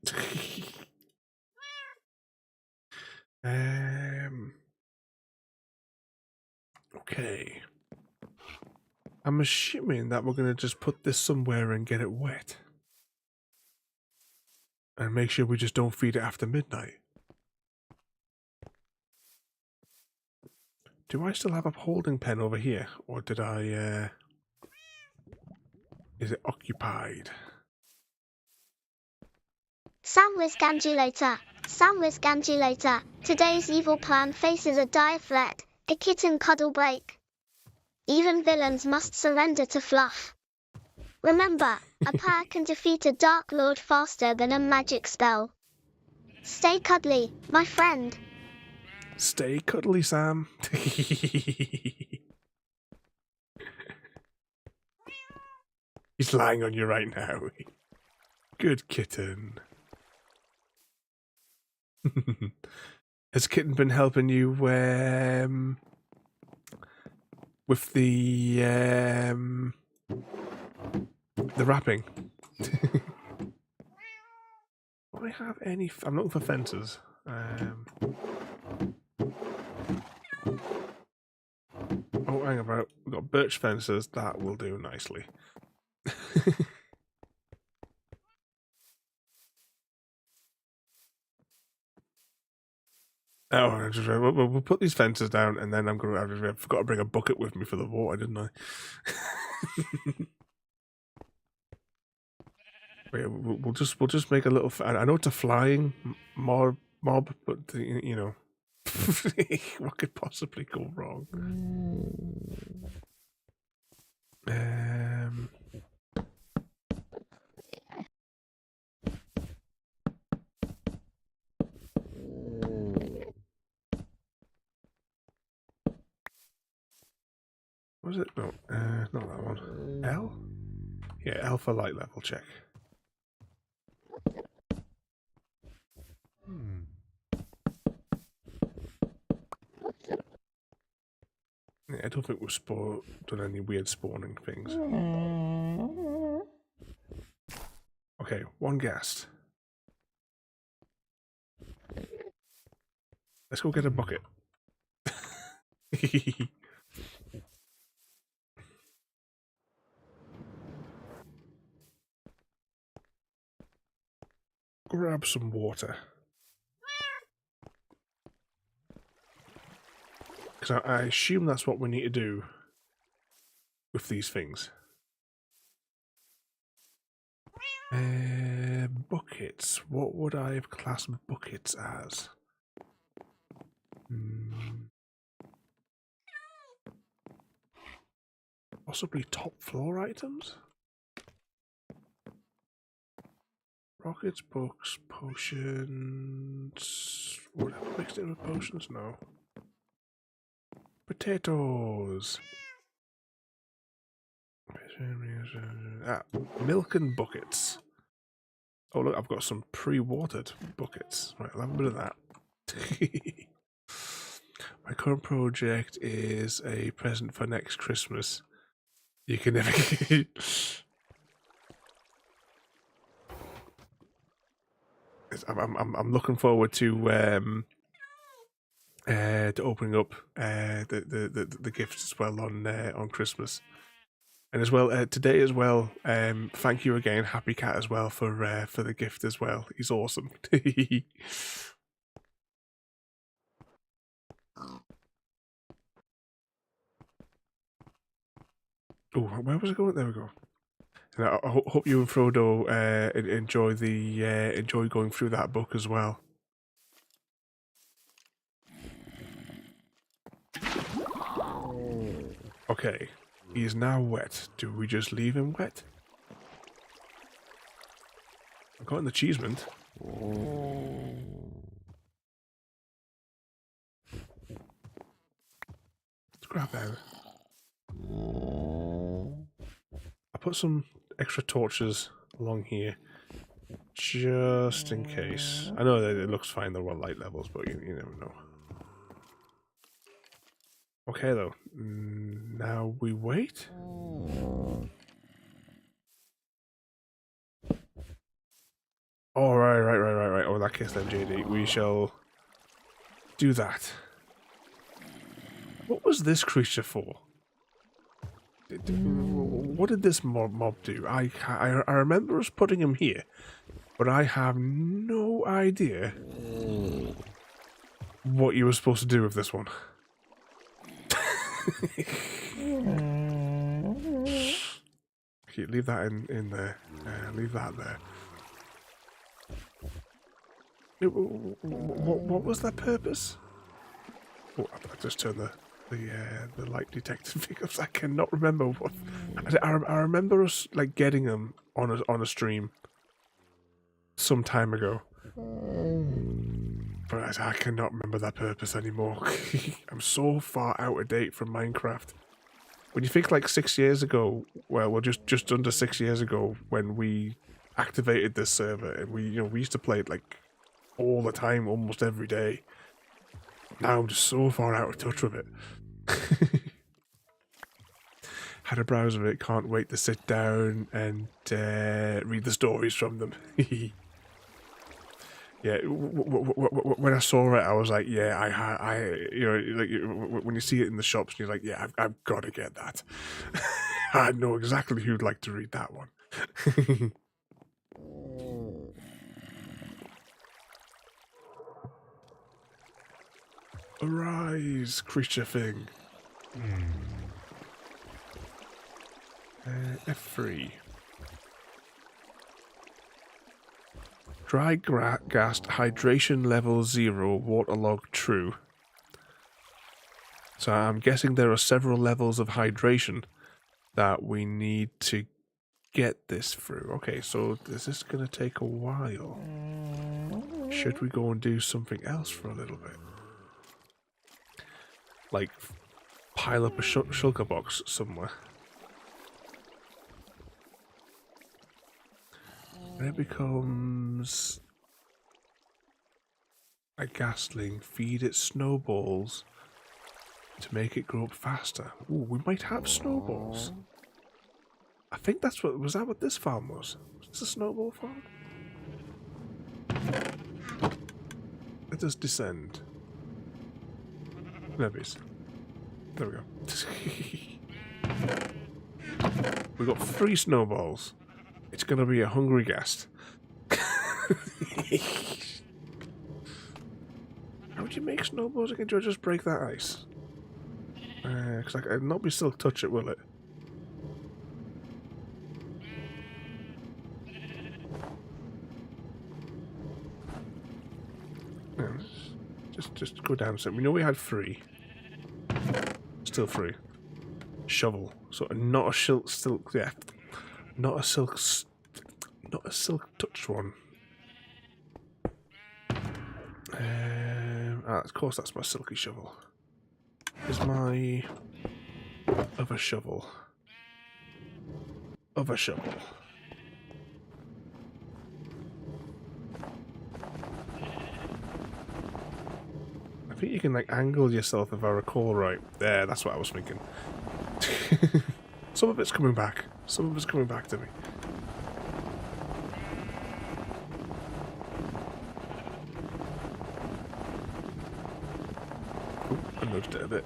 Okay. I'm assuming that we're going to just put this somewhere and get it wet. And make sure we just don't feed it after midnight. Do I still have a holding pen over here? Or did I, is it occupied? Sam Wiscangulator, today's evil plan faces a dire threat, a kitten cuddle break. Even villains must surrender to fluff. Remember, a pair can defeat a Dark Lord faster than a magic spell. Stay cuddly, my friend. Stay cuddly, Sam. He's lying on you right now. Good kitten. Has Kitten been helping you with the wrapping? Do I have any? I'm looking for fences. hang about. We've got birch fences. That will do nicely. Oh, we'll put these fences down, and then I forgot to bring a bucket with me for the water, didn't I? Yeah, we'll just make a little. I know it's a flying mob, but you know, what could possibly go wrong? Was it? No, not that one. L? Yeah, L for light level check. Yeah, I don't think we've done any weird spawning things. Okay, one guest. Let's go get a bucket. Grab some water. Because I assume that's what we need to do with these things. Buckets. What would I have classed buckets as? Possibly top floor items? Rockets, books, potions. Would I have mixed it with potions? No. Potatoes. Ah, milk and buckets. Oh look, I've got some pre-watered buckets. Right, I'll have a bit of that. My current project is a present for next Christmas. You can never I'm looking forward to opening up the gifts as well on Christmas, and as well today as well. Thank you again, Happy Cat, as well for the gift as well. He's awesome. Oh, where was it going? There we go. And I hope you and Frodo enjoy going through that book as well. Okay, he is now wet. Do we just leave him wet? I've got an achievement. Let's grab that. I put some extra torches along here, just in case. I know that it looks fine, the light levels, but you never know. Okay, though. Now we wait. Oh, right. Oh, in that case then, JD, we shall do that. What was this creature for? What did this mob do? I remember us putting him here, but I have no idea what you were supposed to do with this one. Okay, leave that in there. Leave that there. What was that purpose? Oh, I just turned the light detector because I cannot remember what. I remember us like getting them on a stream some time ago, but I cannot remember that purpose anymore. I'm so far out of date from Minecraft. When you think like 6 years ago, well, just under 6 years ago, when we activated this server, and we used to play it like all the time, almost every day. Now I'm just so far out of touch with it. Had a browse of it, can't wait to sit down and read the stories from them. Yeah, when I saw it, I was like, yeah, you know, like when you see it in the shops, you're like, yeah, I've got to get that. I know exactly who'd like to read that one. Arise, creature thing. F3. Dry gas, hydration level 0, waterlog true. So I'm guessing there are several levels of hydration that we need to get this through. Okay, so this is going to take a while. Should we go and do something else for a little bit? Like, pile up a shulker box somewhere. And it becomes a gasling. Feed it snowballs to make it grow up faster. Ooh, we might have snowballs. I think that's what... Was that what this farm was? Was this a snowball farm? Let us descend. There we go. We got 3 snowballs. It's gonna be a hungry guest. How would you make snowballs again? Do I just break that ice? Because I'd not be still touch it, will it? No, just go down. So we know we had 3. Still 3. Shovel. So not a silk. Yeah, not a silk touch one. Of course, that's my silky shovel. Is my other shovel? Other shovel. I think you can like angle yourself if I recall right. There, that's what I was thinking. Some of it's coming back. Some of it's coming back to me. Oh, I nudged it a bit.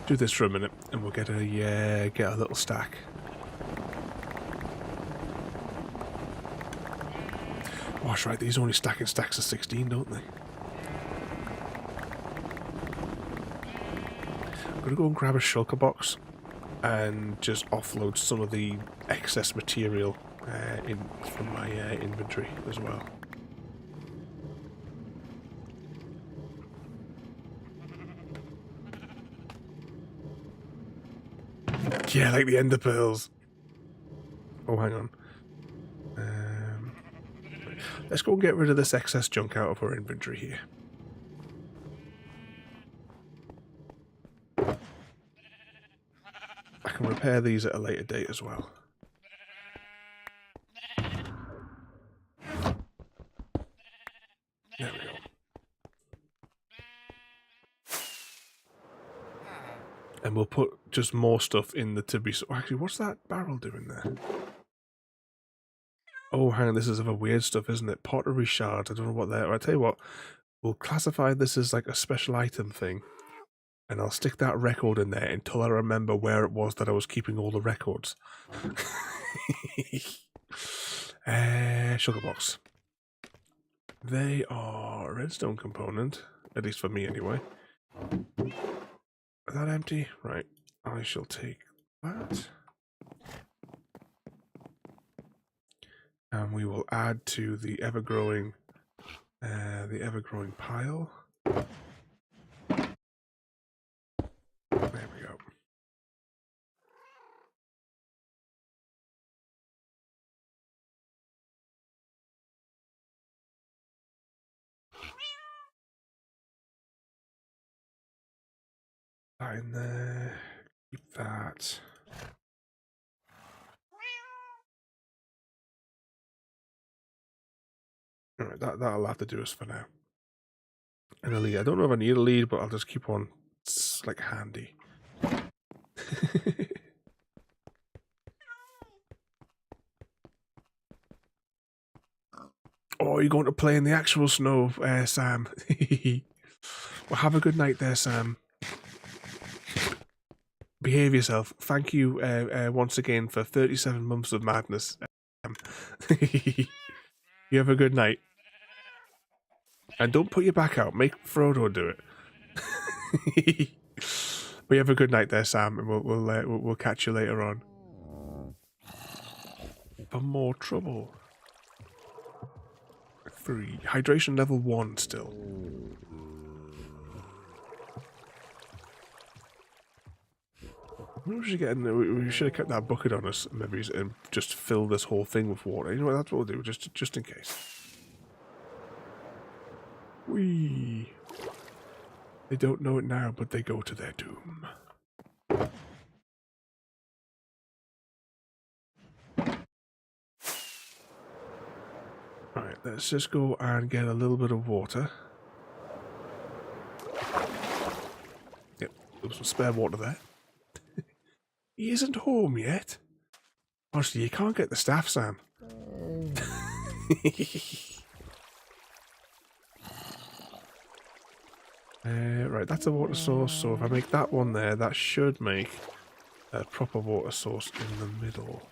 Do this for a minute, and we'll get a little stack. Oh, that's right. These only stack in stacks of 16, don't they? I'm gonna go and grab a shulker box and just offload some of the excess material from my inventory as well. Yeah, like the ender pearls. Oh, hang on. Let's go and get rid of this excess junk out of our inventory here. I can repair these at a later date as well. There we go. And we'll put just more stuff in the to-be... Actually, what's that barrel doing there? Oh, hang on, this is other weird stuff, isn't it? Pottery shards, I don't know what they're... I'll tell you what, we'll classify this as like a special item thing. And I'll stick that record in there until I remember where it was that I was keeping all the records. Sugar box. They are a redstone component, at least for me anyway. Is that empty? Right. I shall take that. And we will add to the ever-growing pile. There we go. That in there. Keep that. Alright, that'll have to do us for now. And a lead. I don't know if I need a lead, but I'll just keep one. It's like handy. you going to play in the actual snow, Sam? Well, have a good night there, Sam. Behave yourself. Thank you once again for 37 months of madness. You have a good night. And don't put your back out. Make Frodo do it. But you have a good night there, Sam, and we'll catch you later on. For more trouble. 3. Hydration level 1 still. We should we should have kept that bucket on us, maybe, and just fill this whole thing with water. You know what? That's what we'll do, just in case. Whee! They don't know it now, but they go to their doom. Alright, let's just go and get a little bit of water. Yep, there's some spare water there. He isn't home yet. Honestly, you can't get the staff, Sam. Right, that's a water source, so if I make that one there, that should make a proper water source in the middle.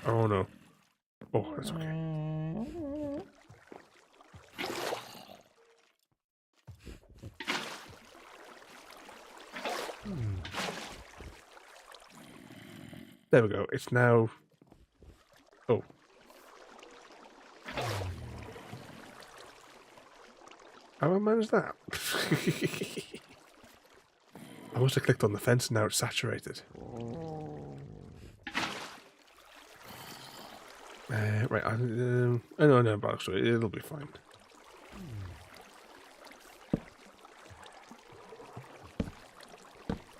Oh no. Oh, that's okay. There we go. It's now... Oh. How I managed that? I must have clicked on the fence and now it's saturated. Right, I know, but it'll be fine.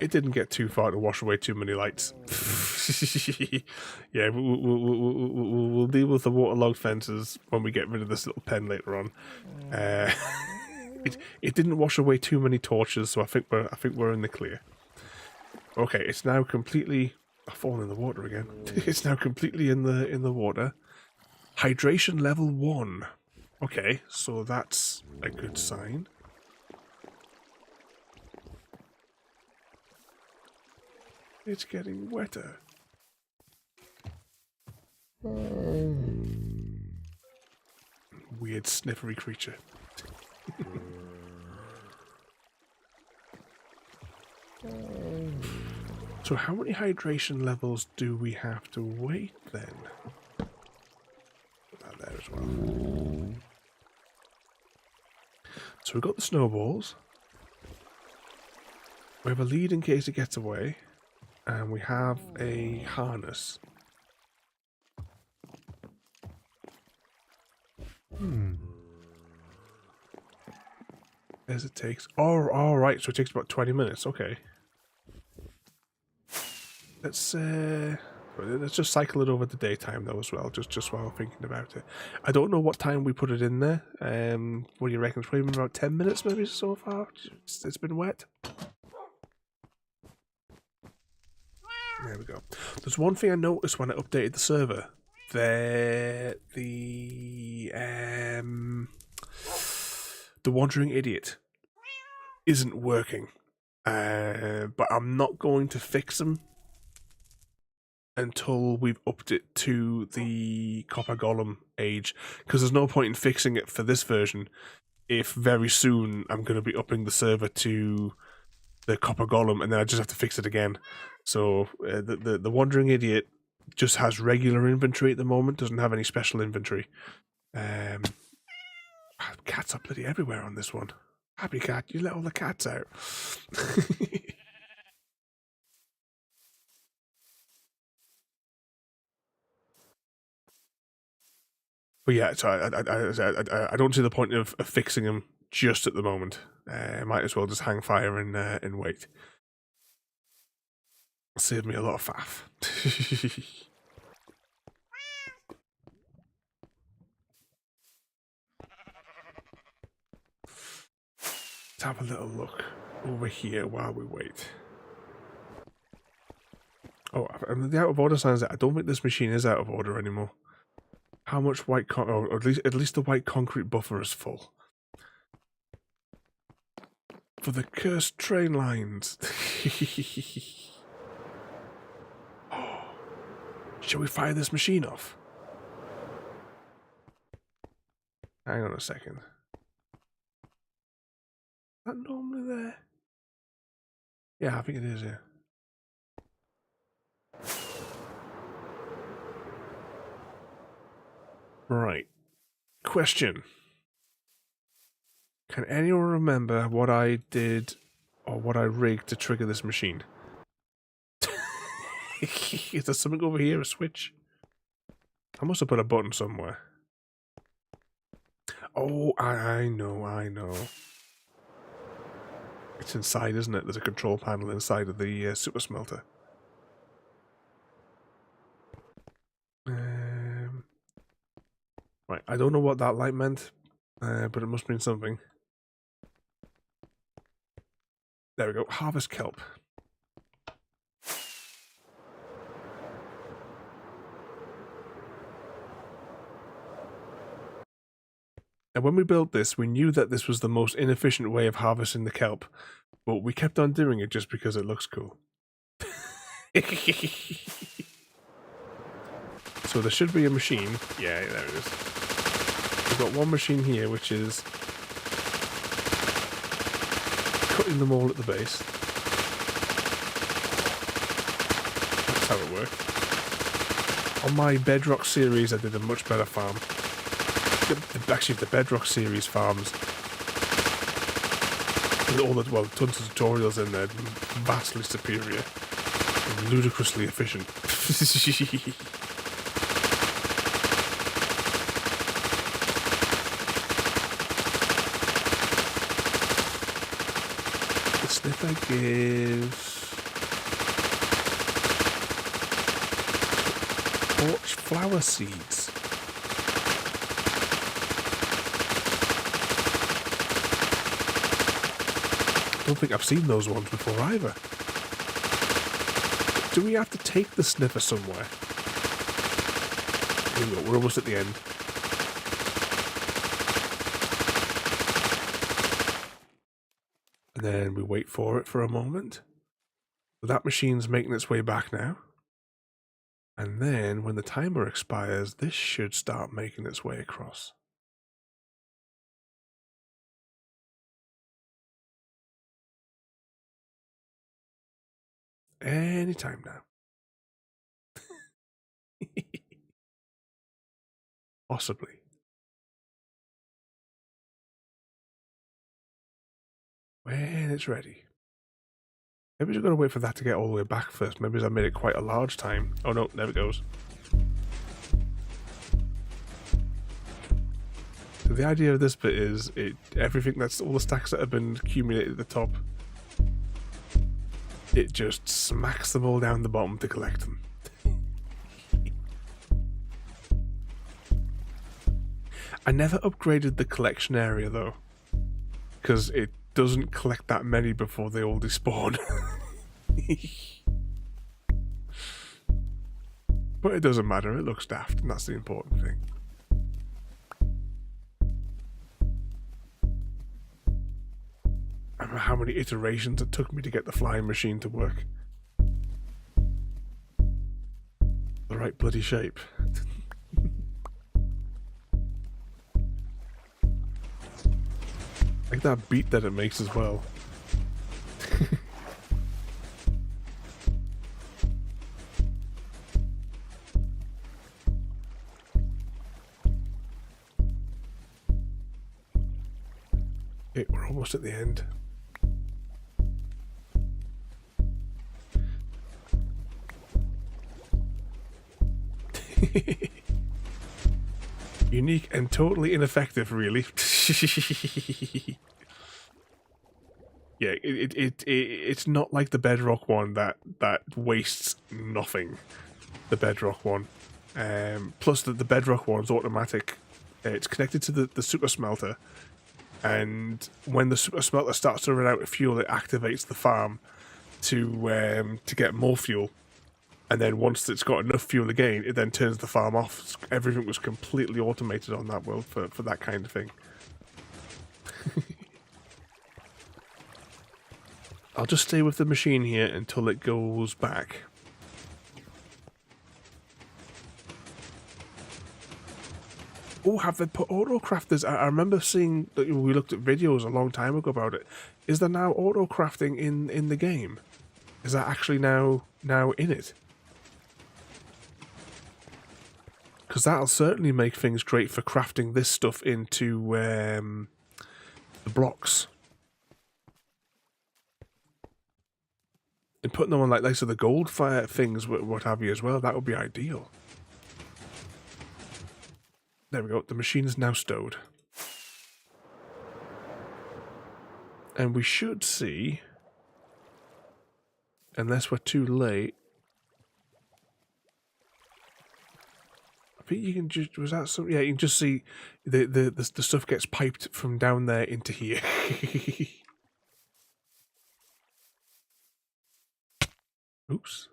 It didn't get too far to wash away too many lights. Yeah, we'll deal with the waterlogged fences when we get rid of this little pen later on. It didn't wash away too many torches, so I think we're in the clear. Okay, it's now completely... I've fallen in the water again. It's now completely in the water. Hydration level 1. Okay, so that's a good sign. It's getting wetter. Weird sniffery creature. So how many hydration levels do we have to wait then? Put that there as well. So we've got the snowballs. We have a lead in case it gets away. And we have a harness. As it takes... Oh, right, so it takes about 20 minutes, okay. Let's just cycle it over the daytime though as well, just while I'm thinking about it. I don't know what time we put it in there. What do you reckon? It's probably been about 10 minutes maybe so far. It's been wet. There we go. There's one thing I noticed when I updated the server. The Wandering Idiot isn't working. But I'm not going to fix him until we've upped it to the Copper Golem age, because there's no point in fixing it for this version if very soon I'm going to be upping the server to the Copper Golem and then I just have to fix it again. So the Wandering Idiot just has regular inventory at the moment, doesn't have any special inventory. Cats are bloody everywhere on this one. Happy cat, you let all the cats out. But yeah, so I don't see the point of fixing him just at the moment. I might as well just hang fire and wait. Save me a lot of faff. Let's have a little look over here while we wait. Oh, and the out of order signs. I don't think this machine is out of order anymore. How much white or at least the white concrete buffer is full. For the cursed train lines. Shall we fire this machine off? Hang on a second. Is that normally there? Yeah, I think it is, yeah. Right. Question. Can anyone remember what I did or what I rigged to trigger this machine? Is there something over here, a switch? I must have put a button somewhere. Oh, I know. It's inside, isn't it? There's a control panel inside of the super smelter. Right, I don't know what that light meant, but it must mean something. There we go, harvest kelp. And when we built this, we knew that this was the most inefficient way of harvesting the kelp, but we kept on doing it just because it looks cool. So there should be a machine. Yeah, there it is. We've got one machine here, which is cutting them all at the base. That's how it worked. On my Bedrock series, I did a much better farm. Actually, the Bedrock series farms, with all the, well, tons of tutorials in there, vastly superior, and ludicrously efficient. The sniffer gives torch flower seeds. I don't think I've seen those ones before either. Do we have to take the sniffer somewhere? Here we go, we're almost at the end. And then we wait for it for a moment. So that machine's making its way back now. And then when the timer expires, this should start making its way across. Anytime now. Possibly. When it's ready. Maybe we're going to wait for that to get all the way back first. Maybe I made it quite a large time. Oh no, there it goes. So the idea of this bit is everything that's all the stacks that have been accumulated at the top, it just smacks them all down the bottom to collect them. I never upgraded the collection area though, because it doesn't collect that many before they all despawn. But it doesn't matter, it looks daft, and that's the important thing. I don't know how many iterations it took me to get the flying machine to work. The right bloody shape. Like that beat that it makes as well. Okay, we're almost at the end. Unique and totally ineffective, really. Yeah, it's not like the Bedrock one that wastes nothing. The Bedrock one, plus the Bedrock one's automatic. It's connected to the super smelter, and when the super smelter starts to run out of fuel, it activates the farm to get more fuel. And then once it's got enough fuel again, it then turns the farm off. Everything was completely automated on that world for that kind of thing. I'll just stay with the machine here until it goes back. Oh, have they put auto crafters? I remember seeing that we looked at videos a long time ago about it. Is there now auto crafting in the game? Is that actually now in it? Because that'll certainly make things great for crafting this stuff into the blocks. And putting them on like so the gold fire things, what have you as well, that would be ideal. There we go, the machine is now stowed. And we should see, unless we're too late, I think you can just, was that some, yeah, you can just see the stuff gets piped from down there into here. Oops.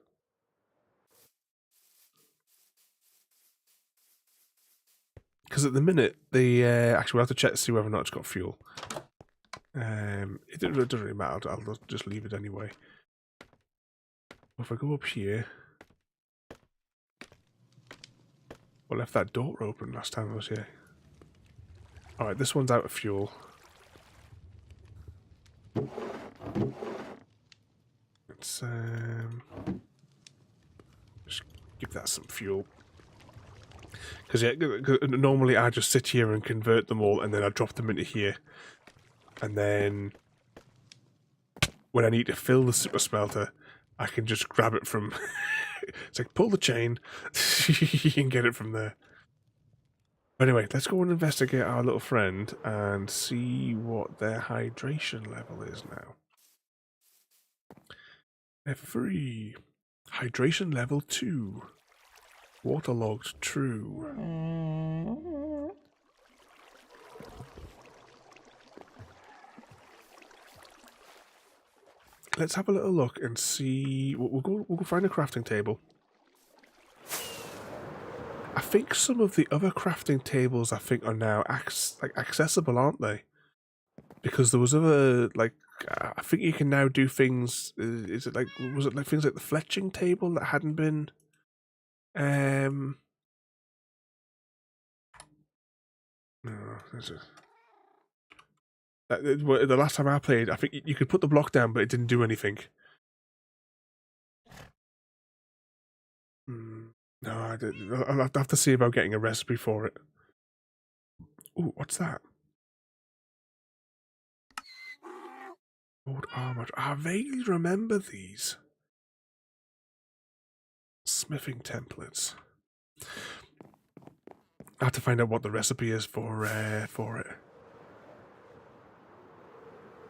Because at the minute, the actually we'll have to check to see whether or not it's got fuel. It doesn't really matter, I'll just leave it anyway. If I go up here... I left that door open last time I was here. Alright, this one's out of fuel. Let's just give that some fuel. Because yeah, normally I just sit here and convert them all and then I drop them into here. And then when I need to fill the super smelter, I can just grab it from... It's like, pull the chain, you can get it from there. But anyway, let's go and investigate our little friend and see what their hydration level is now. F3. Hydration level 2. Waterlogged true. Let's have a little look and see. We'll go find a crafting table. I think some of the other crafting tables are now accessible, aren't they? Because there was other I think you can now do things. Was it like things like the fletching table that hadn't been? No, there's a. The last time I played, I think you could put the block down, but it didn't do anything. No, I'll have to see about getting a recipe for it. Ooh, what's that? Old armor. I vaguely remember these. Smithing templates. I have to find out what the recipe is for it.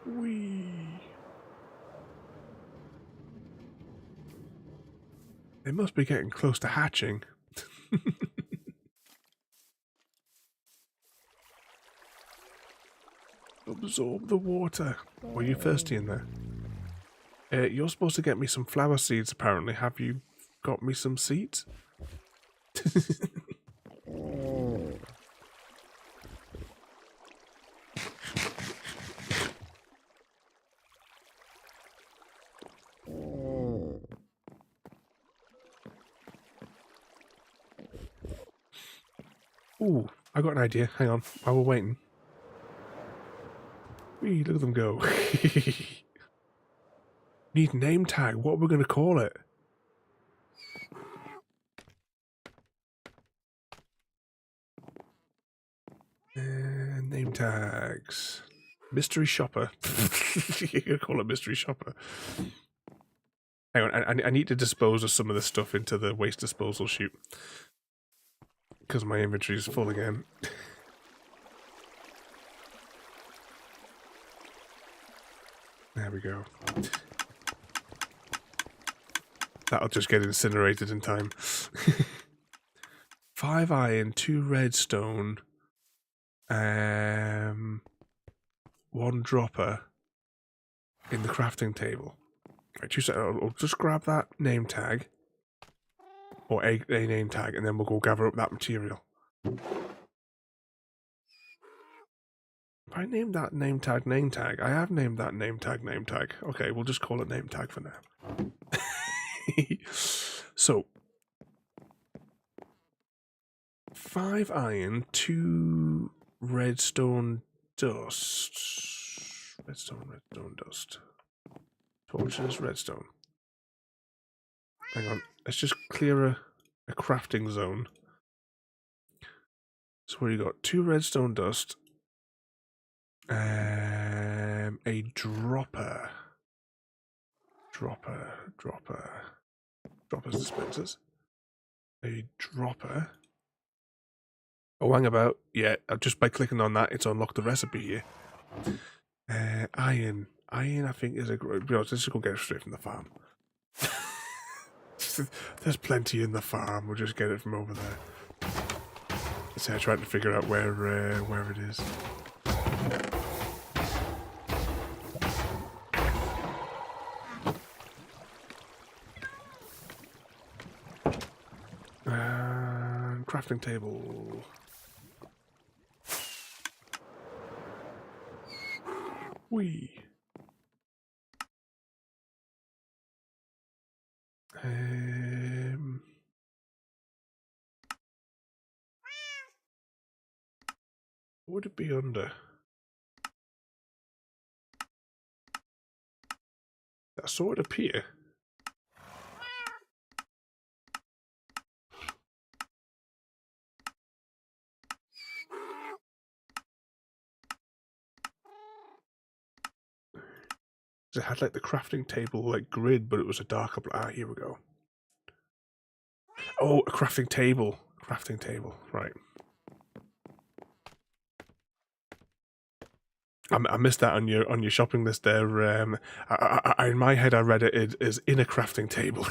Whee. They must be getting close to hatching. Absorb the water. Were you thirsty in there? You're supposed to get me some flower seeds, apparently. Have you got me some seeds? Ooh, I got an idea. Hang on, while we're waiting. Wee, look at them go. Need name tag. What are we going to call it? Name tags. Mystery shopper. You can call it mystery shopper. Hang on, I need to dispose of some of this stuff into the waste disposal chute. Because my inventory is full again. There we go. That'll just get incinerated in time. 5 iron, 2 redstone, 1 dropper in the crafting table. Right, I'll just grab that name tag. or a name tag, and then we'll go gather up that material. If I named that name tag, I have named that name tag. Okay, we'll just call it name tag for now. So, 5 iron, 2 redstone dust. Redstone dust. Torches, redstone. Hang on, let's just clear a crafting zone. So what do you got? 2 redstone dust. A dropper. Droppers dispensers. A dropper. Oh, hang about. Yeah, just by clicking on that, it's unlocked the recipe here. Iron. Iron, I think, is a great... Let's just go get it straight from the farm. There's plenty in the farm. We'll just get it from over there. So I'm trying to figure out where it is. Crafting table. Whee. What would it be under? I saw it appear. It had like the crafting table like grid, but it was a darker. Here we go. Oh, a crafting table. Right. I missed that on your shopping list there. In my head, I read it as in a crafting table.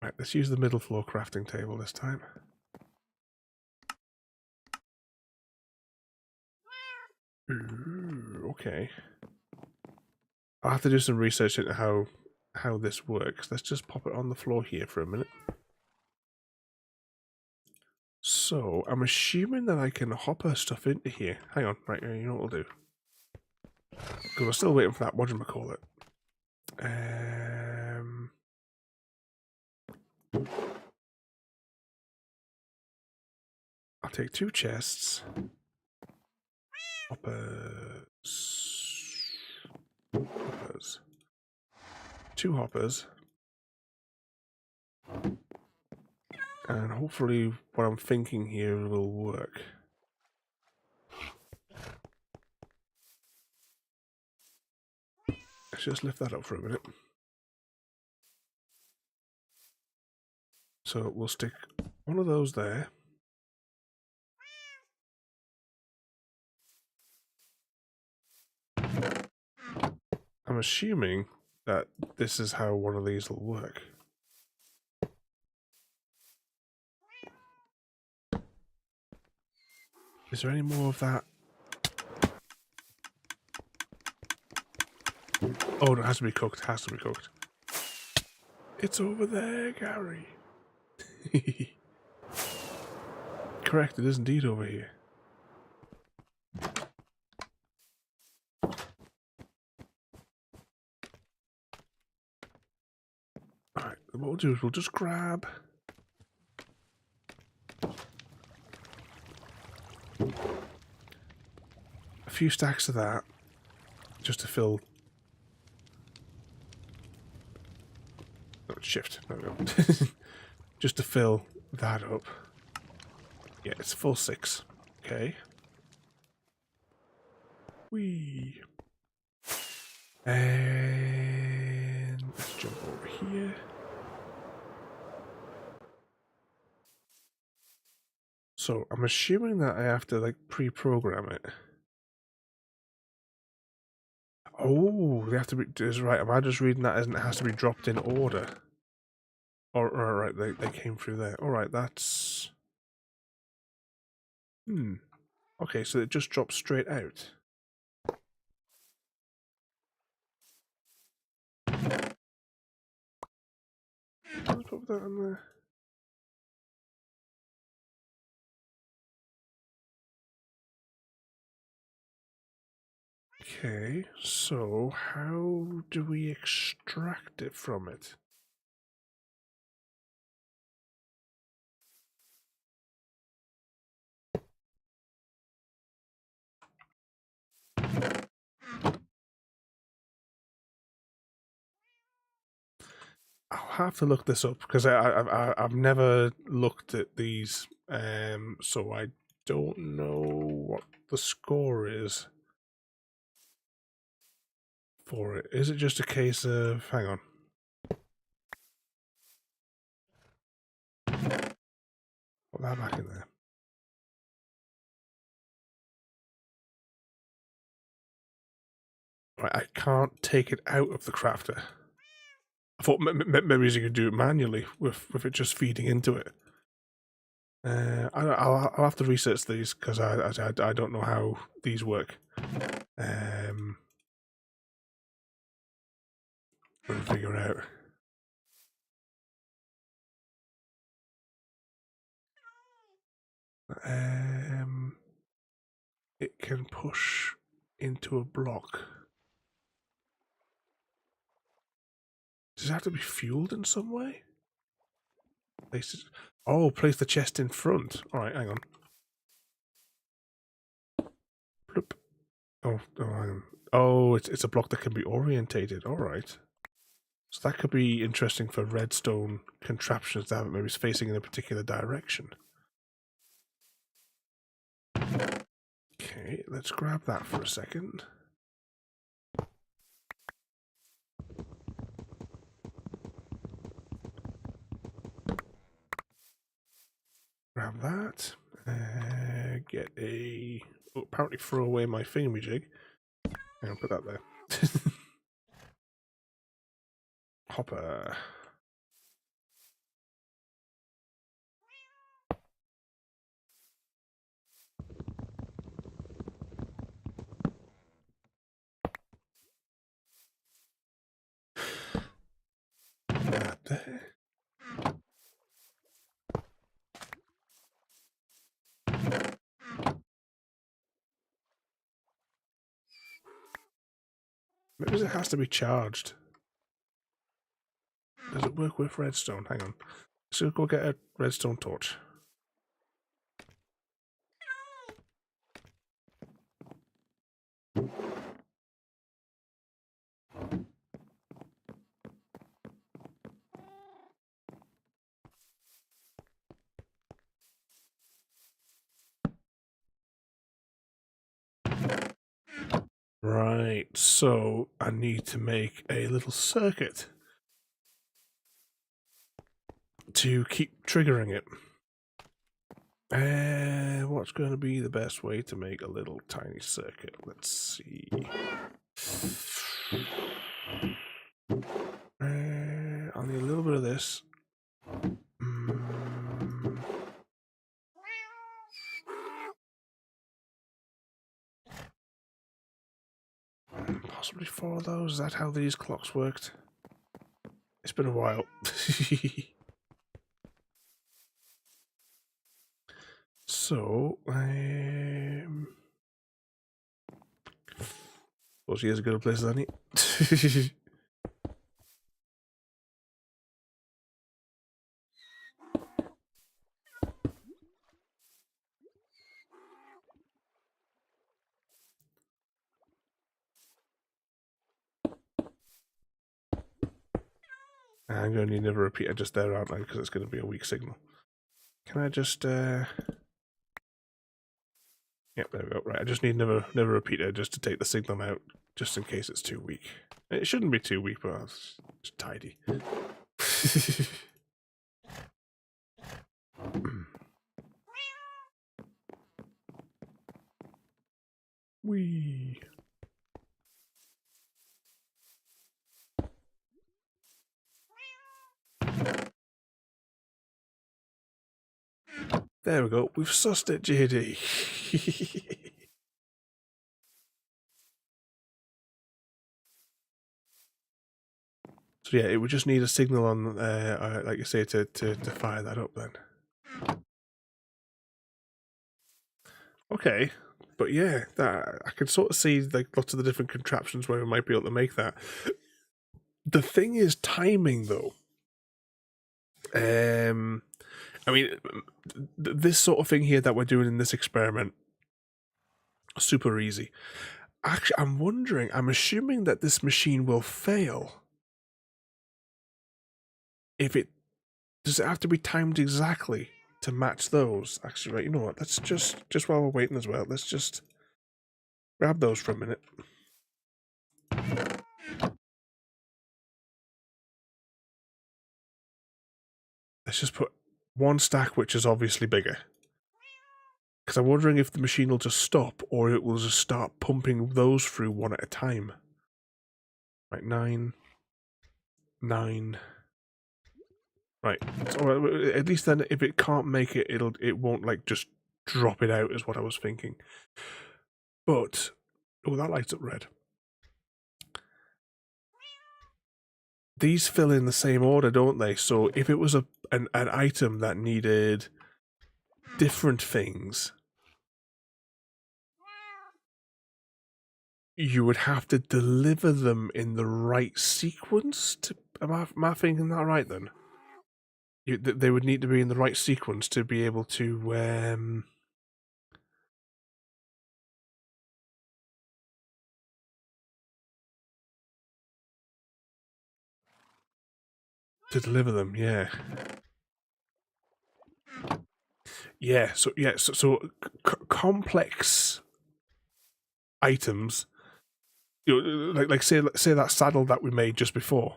Right, let's use the middle floor crafting table this time. Ooh, okay. I'll have to do some research into how this works. Let's just pop it on the floor here for a minute. So, I'm assuming that I can hopper stuff into here. Hang on, right, you know what we'll do? Because we're still waiting for that, whatchamacallit. I'll take 2 chests. Hoppers. 2 hoppers. And hopefully what I'm thinking here will work. Let's just lift that up for a minute. So we'll stick one of those there. I'm assuming that this is how one of these will work. Is there any more of that? Oh, it has to be cooked. It's over there, Gary. Correct, it is indeed over here. Alright, what we'll do is we'll just grab a few stacks of that just to fill. Oh, shift. There we go. Just to fill that up. Yeah, it's full 6. Okay. Whee. And let's jump over here. So I'm assuming that I have to like pre-program it. Oh, they have to be. Is right. Am I just reading that as it has to be dropped in order? Or right, they came through there. All right, that's. Okay, so it just drops straight out. put that in there. Okay, so how do we extract it from it? I'll have to look this up because I've never looked at these, so I don't know what the score is for it. Is it just a case of hang on? Put that back in there. Right, I can't take it out of the crafter. I thought maybe you could do it manually with it just feeding into it. I'll have to research these because I don't know how these work. We'll figure out. It can push into a block. Does it have to be fueled in some way? Place it. Oh, place the chest in front. All right, hang on. Bloop. Oh, hang on. Oh, it's a block that can be orientated. All right. So that could be interesting for redstone contraptions that maybe it's facing in a particular direction. Okay, let's grab that for a second. Grab that. Get a... Oh, apparently throw away my thingamajig. And put that there. Hopper. That there. Maybe it has to be charged. Does it work with redstone? Hang on. Let's go get a redstone torch. Right, so I need to make a little circuit to keep triggering it. What's going to be the best way to make a little tiny circuit? Let's see. I'll need a little bit of this. Possibly 4 of those. Is that how these clocks worked? It's been a while. So, well, she has a good place than it. I'm going to need another repeater just there, aren't I? Because it's going to be a weak signal. Can I just, Yep, there we go. Right, I just need another repeater just to take the signal out, just in case it's too weak. It shouldn't be too weak, but it's just tidy. Whee! There we go. We've sussed it, JD. So So yeah, it would just need a signal on, like you say, to fire that up then. Okay, but yeah, that I can sort of see like lots of the different contraptions where we might be able to make that. The thing is timing though. I mean, this sort of thing here that we're doing in this experiment, super easy. Actually, I'm wondering, I'm assuming that this machine will fail. If it, does it have to be timed exactly to match those? Actually, right, you know what, let's just while we're waiting as well, let's just grab those for a minute. Let's just put one stack, which is obviously bigger. Because I'm wondering if the machine will just stop, or it will just start pumping those through one at a time. Right, 9. Right, so at least then, if it can't make it, it won't like just drop it out, is what I was thinking. But oh, that lights up red. These fill in the same order, don't they? So if it was an item that needed different things, you would have to deliver them in the right sequence. Am I thinking that right then? They would need to be in the right sequence to be able to deliver them. Yeah. Yeah. So complex items. You know, like say that saddle that we made just before.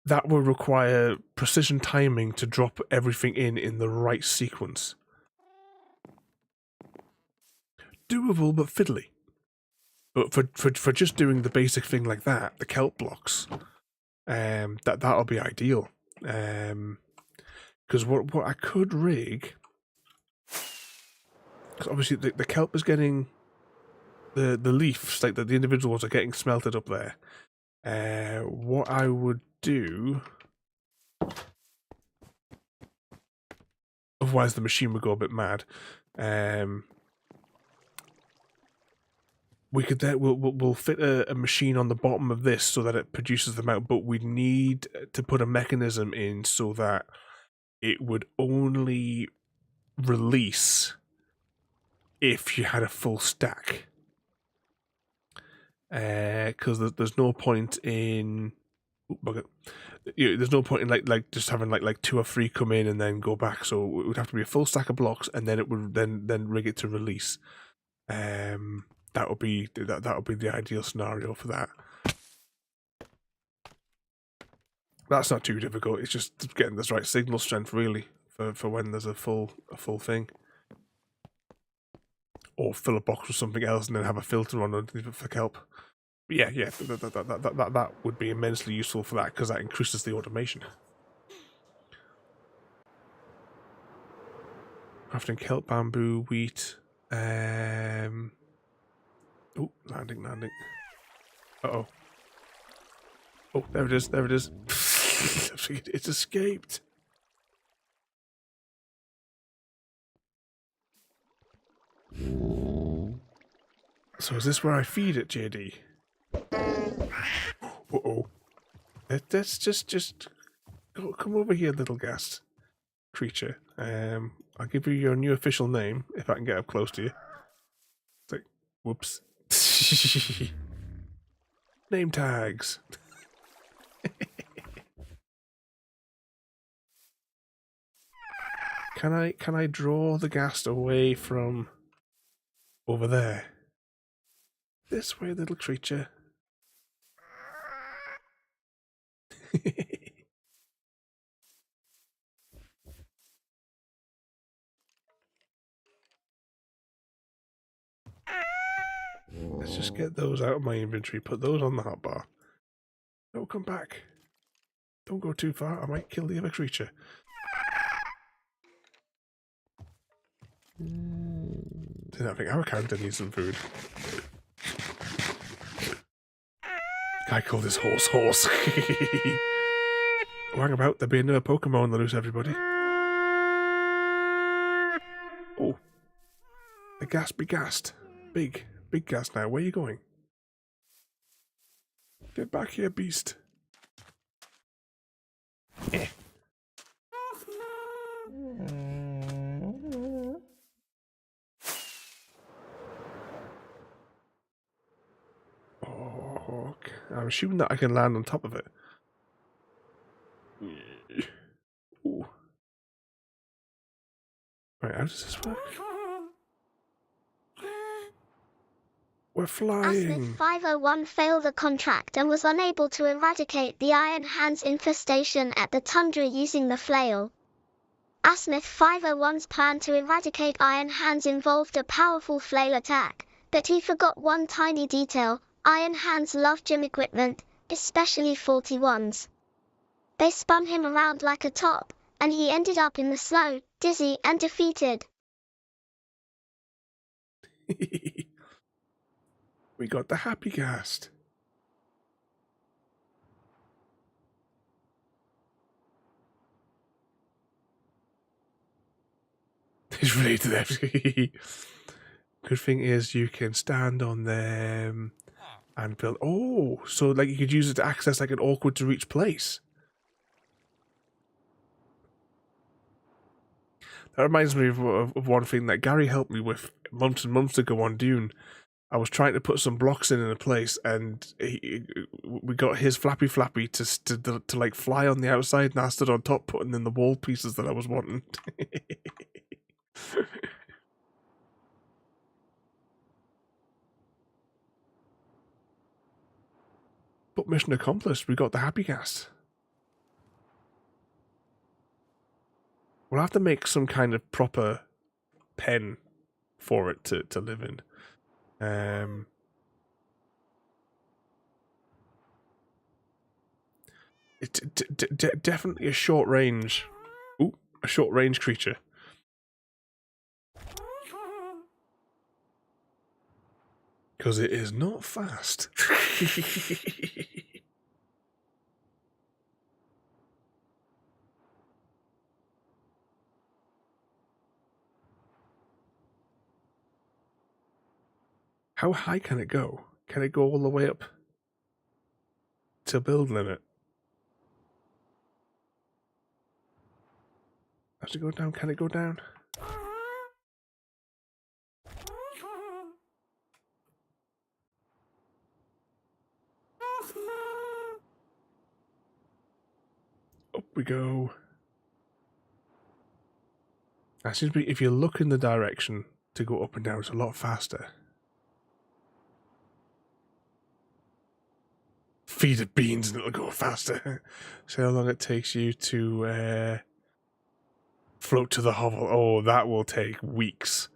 That will require precision timing to drop everything in the right sequence. Doable but fiddly. But for just doing the basic thing like that, the kelp blocks, that'll be ideal. Because what I could rig, because obviously the kelp is getting the leaves, like the individual ones are getting smelted up there. What I would do, otherwise the machine would go a bit mad. We could then we'll fit a machine on the bottom of this so that it produces them out, but we need to put a mechanism in so that it would only release if you had a full stack. Because there's no point in there's no point in like just having like 2 or 3 come in and then go back. So it would have to be a full stack of blocks, and then it would then rig it to release. That would be the ideal scenario for that. That's not too difficult. It's just getting this right signal strength really for when there's a full thing. Or fill a box with something else and then have a filter on underneath for kelp. But yeah, that would be immensely useful for that because that increases the automation. Crafting kelp, bamboo, wheat. Oh, landing. Uh-oh. Oh, there it is. It's escaped. So is this where I feed it, JD? Uh-oh. Let's just come over here, little ghast creature. I'll give you your new official name if I can get up close to you. It's like, whoops. Name tags. Can I draw the ghast away from over there? This way, little creature. Let's just get those out of my inventory, put those on the hotbar. Don't come back. Don't go too far, I might kill the other creature. I think our character needs some food. I call this horse. Hang about, there be another Pokemon on the loose, everybody. Oh. The gas be gassed. Big gas now. Where are you going? Get back here, beast. Eh. Oh, okay. I'm assuming that I can land on top of it. Ooh. Right, how does this work? We're flying! Asmith 501 failed the contract and was unable to eradicate the Iron Hands infestation at the tundra using the flail. Asmith 501's plan to eradicate Iron Hands involved a powerful flail attack, but he forgot one tiny detail: Iron Hands love gym equipment, especially faulty ones. They spun him around like a top, and he ended up in the snow, dizzy and defeated. We got the happy cast. It's related to them. Good thing is you can stand on them and build. Oh, so like you could use it to access like an awkward to reach place. That reminds me of one thing that Gary helped me with months and months ago on Dune. I was trying to put some blocks in a place, and we got his flappy to like fly on the outside, and I stood on top putting in the wall pieces that I was wanting. But mission accomplished. We got the happy cast. We'll have to make some kind of proper pen for it to live in. It's definitely a short range. Ooh, a short range creature. Because it is not fast. How high can it go? Can it go all the way up to build limit? Has it go down? Can it go down? Up we go. That seems to be, if you look in the direction to go up and down, it's a lot faster. Feed it beans and it'll go faster. See how long it takes you to float to the hovel. Oh, that will take weeks.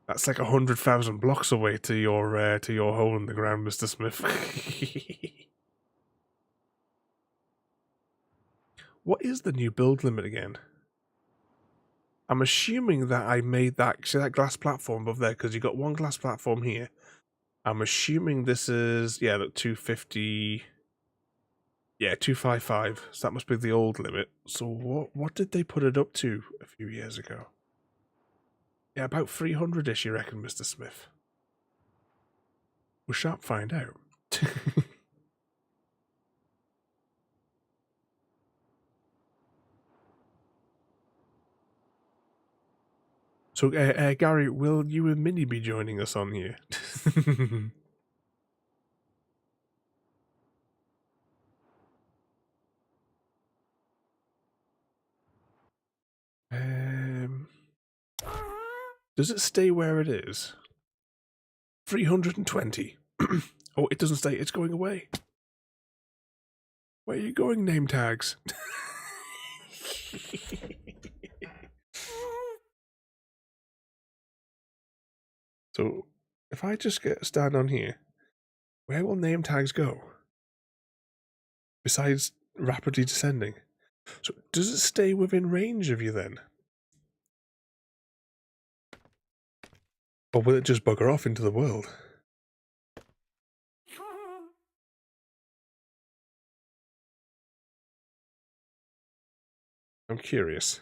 That's like 100,000 blocks away to your hole in the ground, Mr. Smith. What is the new build limit again? I'm assuming that I made that, see that glass platform above there, because you got one glass platform here. I'm assuming this is, yeah, look, 250, yeah, 255, so that must be the old limit. So what did they put it up to a few years ago? Yeah, about 300-ish, you reckon, Mr. Smith? We shan't find out. So, Gary, will you and Minnie be joining us on here? Does it stay where it is? 320. Oh, it doesn't stay. It's going away. Where are you going, name tags? So, if I just stand on here, where will name tags go? Besides rapidly descending. So, does it stay within range of you then? Or will it just bugger off into the world? I'm curious.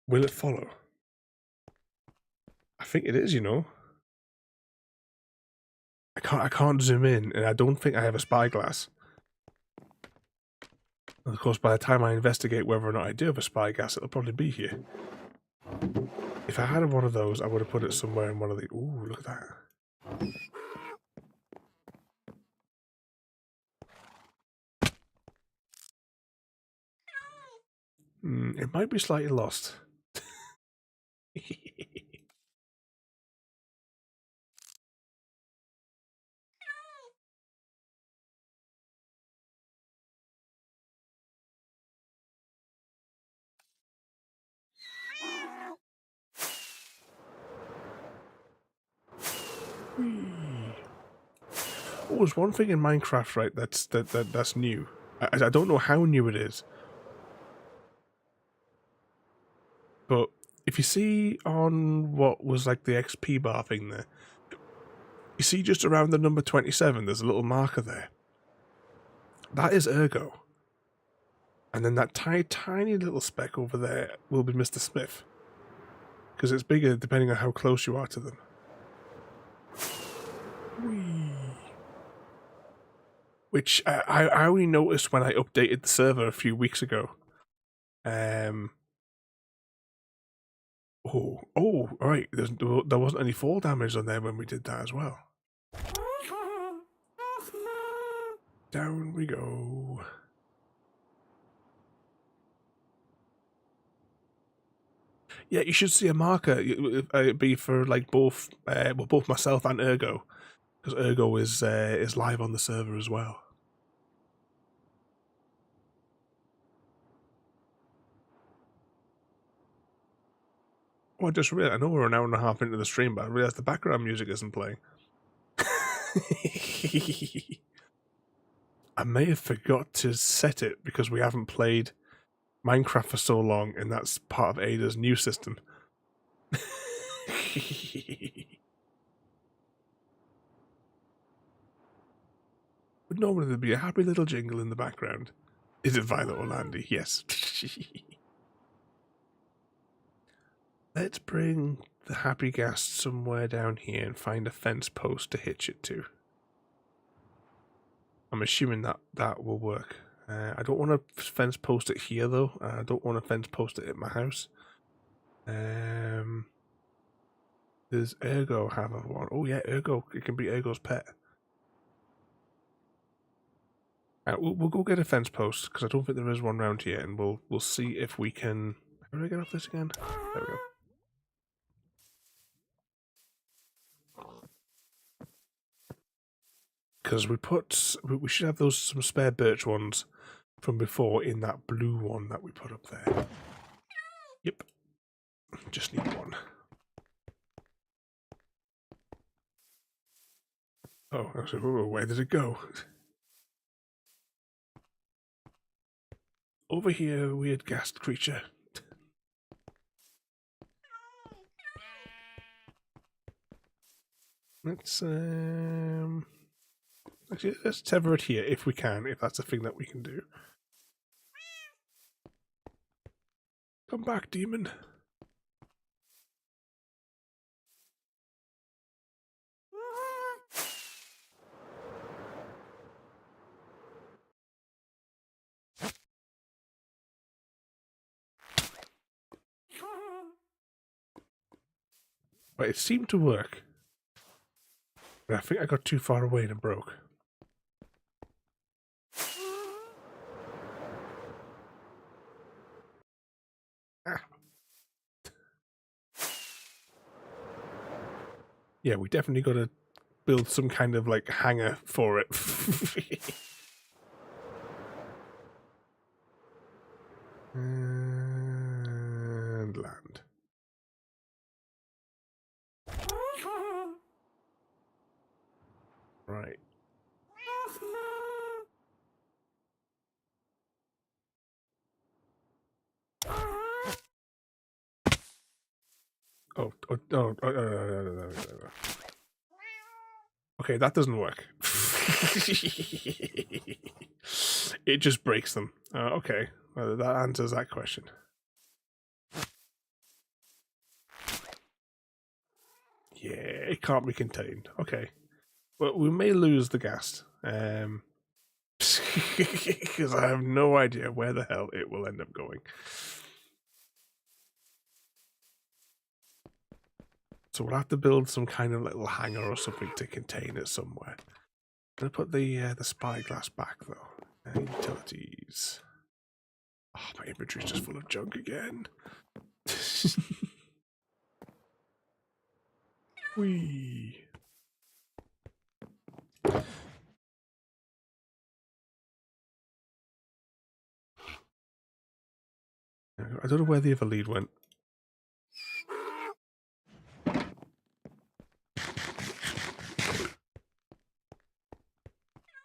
Will it follow? I think it is, you know. I can't zoom in, and I don't think I have a spyglass. And of course, by the time I investigate whether or not I do have a spyglass, it'll probably be here. If I had one of those, I would have put it somewhere in one of the... Ooh, look at that. It might be slightly lost. Oh, there's one thing in Minecraft, right? That's new. I don't know how new it is, but if you see on what was like the XP bar thing there, you see just around the number 27, there's a little marker there. That is Ergo. And then that tiny little speck over there will be Mr. Smith. Because it's bigger depending on how close you are to them. Whee. Which I only noticed when I updated the server a few weeks ago. Oh, right. There wasn't any fall damage on there when we did that as well. Down we go. Yeah, you should see a marker. It'd be for like both myself and Ergo, because Ergo is live on the server as well. Oh, I just realized. I know we're an hour and a half into the stream, but I realized the background music isn't playing. I may have forgot to set it because we haven't played Minecraft for so long, and that's part of AIDA's new system. But normally there'd be a happy little jingle in the background. Is it Violet or Landy? Yes. Let's bring the happy gas somewhere down here and find a fence post to hitch it to. I'm assuming that will work. I don't want to fence post it here though. I don't want to fence post it at my house. Does Ergo have one? Oh yeah, Ergo. It can be Ergo's pet. We'll go get a fence post because I don't think there is one around here, and we'll see if we can. How do I get off this again? There we go. Because we should have some spare birch ones from before in that blue one that we put up there. Yep. Just need one. Oh, I said, where did it go? Over here, weird ghast creature. Actually, let's tether it here if we can, if that's a thing that we can do. Come back, demon. Right, it seemed to work. But I think I got too far away and it broke. Ah. Yeah, we definitely got to build some kind of like hanger for it. And land. Right. No. Okay, that doesn't work. It just breaks them. Okay, well, that answers that question. Yeah, it can't be contained. Okay. Well, we may lose the gas. Because I have no idea where the hell it will end up going. So we'll have to build some kind of little hangar or something to contain it somewhere. I'm going to put the spyglass back, though. Utilities. Oh, my inventory's just full of junk again. Whee. I don't know where the other lead went.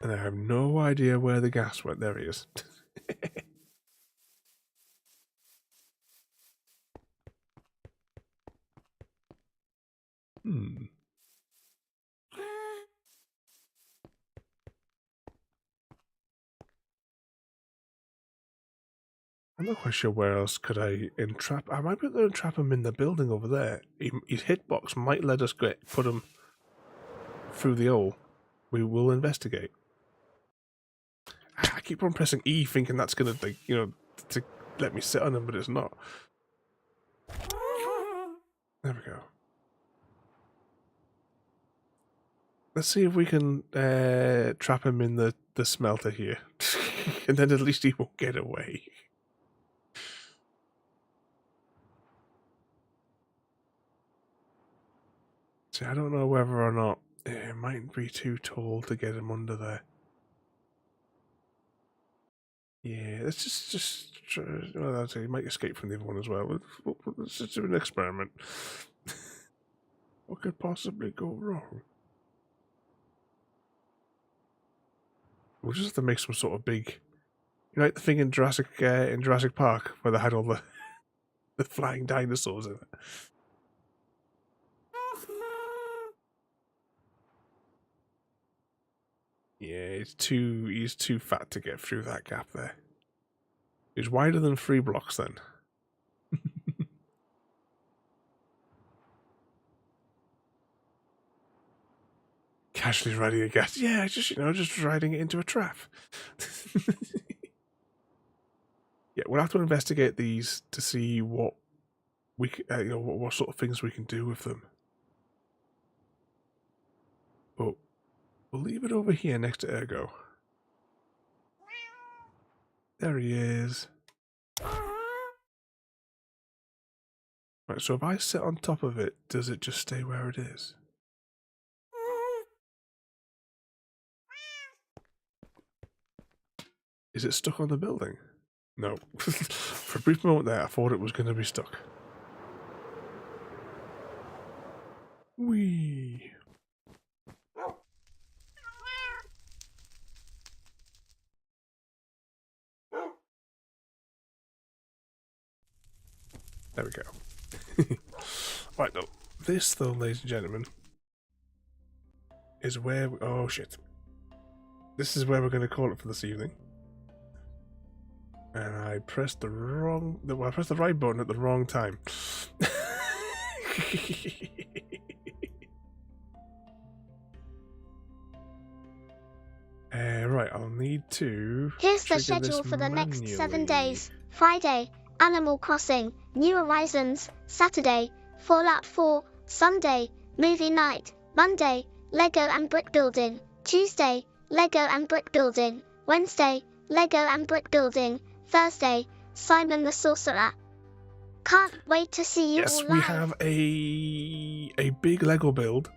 And I have no idea where the gas went. There he is. I'm not quite sure where else could I entrap. I might be able to entrap him in the building over there. His hitbox might let us put him through the hole. We will investigate. I keep on pressing E, thinking that's gonna, like, you know, to let me sit on him, but it's not. There we go. Let's see if we can trap him in the smelter here, and then at least he won't get away. See, I don't know whether or not it might be too tall to get him under there. Yeah, let's just try. Well, I'd say he might escape from the other one as well. Let's just do an experiment. What could possibly go wrong? We'll just have to make some sort of big, you know, like the thing in Jurassic Park where they had all the flying dinosaurs in it. Yeah, he's too fat to get through that gap there. He's wider than 3 blocks then. Casually riding a gas. Yeah, just riding it into a trap. Yeah, we'll have to investigate these to see what we what sort of things we can do with them. But we'll leave it over here next to Ergo. There he is. Right, so if I sit on top of it, does it just stay where it is? Is it stuck on the building? No. For a brief moment there, I thought it was going to be stuck. Whee! There we go. Right, though. This, though, ladies and gentlemen, is where... oh, shit. This is where we're going to call it for this evening. And I pressed the wrong... well, I pressed the right button at the wrong time. Right, I'll need to... Here's the schedule for the next 7 days. Friday, Animal Crossing, New Horizons. Saturday, Fallout 4. Sunday, movie night. Monday, Lego and brick building. Tuesday, Lego and brick building. Wednesday, Lego and brick building. Thursday, Simon the Sorcerer. Can't wait to see you all live. Yes, we have a big Lego build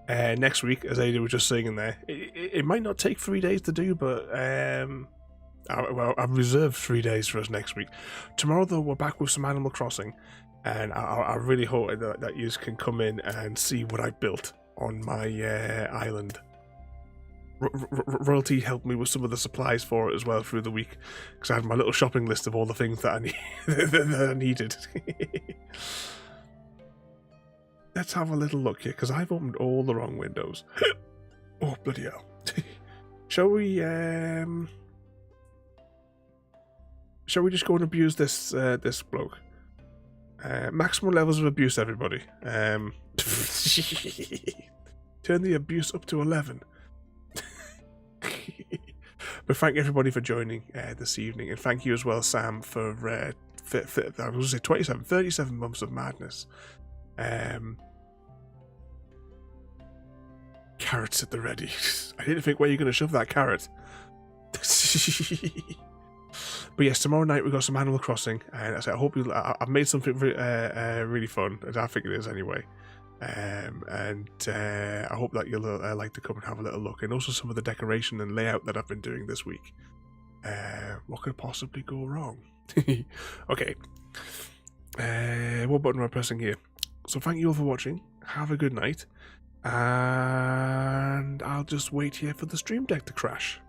next week, as AIDA was just saying in there. It might not take 3 days to do, but I've reserved 3 days for us next week. Tomorrow, though, we're back with some Animal Crossing, and I really hope that you can come in and see what I built on my island. Royalty helped me with some of the supplies for it as well through the week, because I had my little shopping list of all the things that I needed. let's have a little look here, because I've opened all the wrong windows. Oh, bloody hell. Shall we just go and abuse this this bloke? Maximum levels of abuse, everybody. Turn the abuse up to 11. But thank everybody for joining this evening, and thank you as well, Sam, for I was going to say 37 months of madness. Carrots at the ready. I didn't think where you're going to shove that carrot. But yes, tomorrow night we've got some Animal Crossing, and I hope I've made something really fun, as I think it is anyway. And I hope that you'll like to come and have a little look, and also some of the decoration and layout that I've been doing this week. What could possibly go wrong? Okay. What button am I pressing here? So thank you all for watching. Have a good night. And I'll just wait here for the stream deck to crash.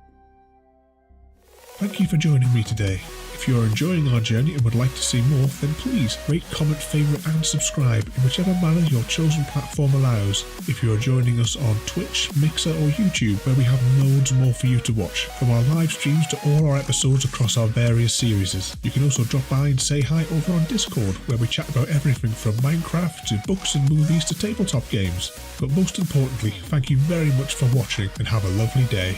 Thank you for joining me today. If you are enjoying our journey and would like to see more, then please rate, comment, favourite and subscribe in whichever manner your chosen platform allows. If you are joining us on Twitch, Mixer or YouTube, where we have loads more for you to watch, from our live streams to all our episodes across our various series. You can also drop by and say hi over on Discord, where we chat about everything from Minecraft to books and movies to tabletop games. But most importantly, thank you very much for watching and have a lovely day.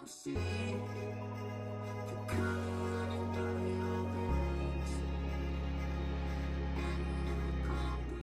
See.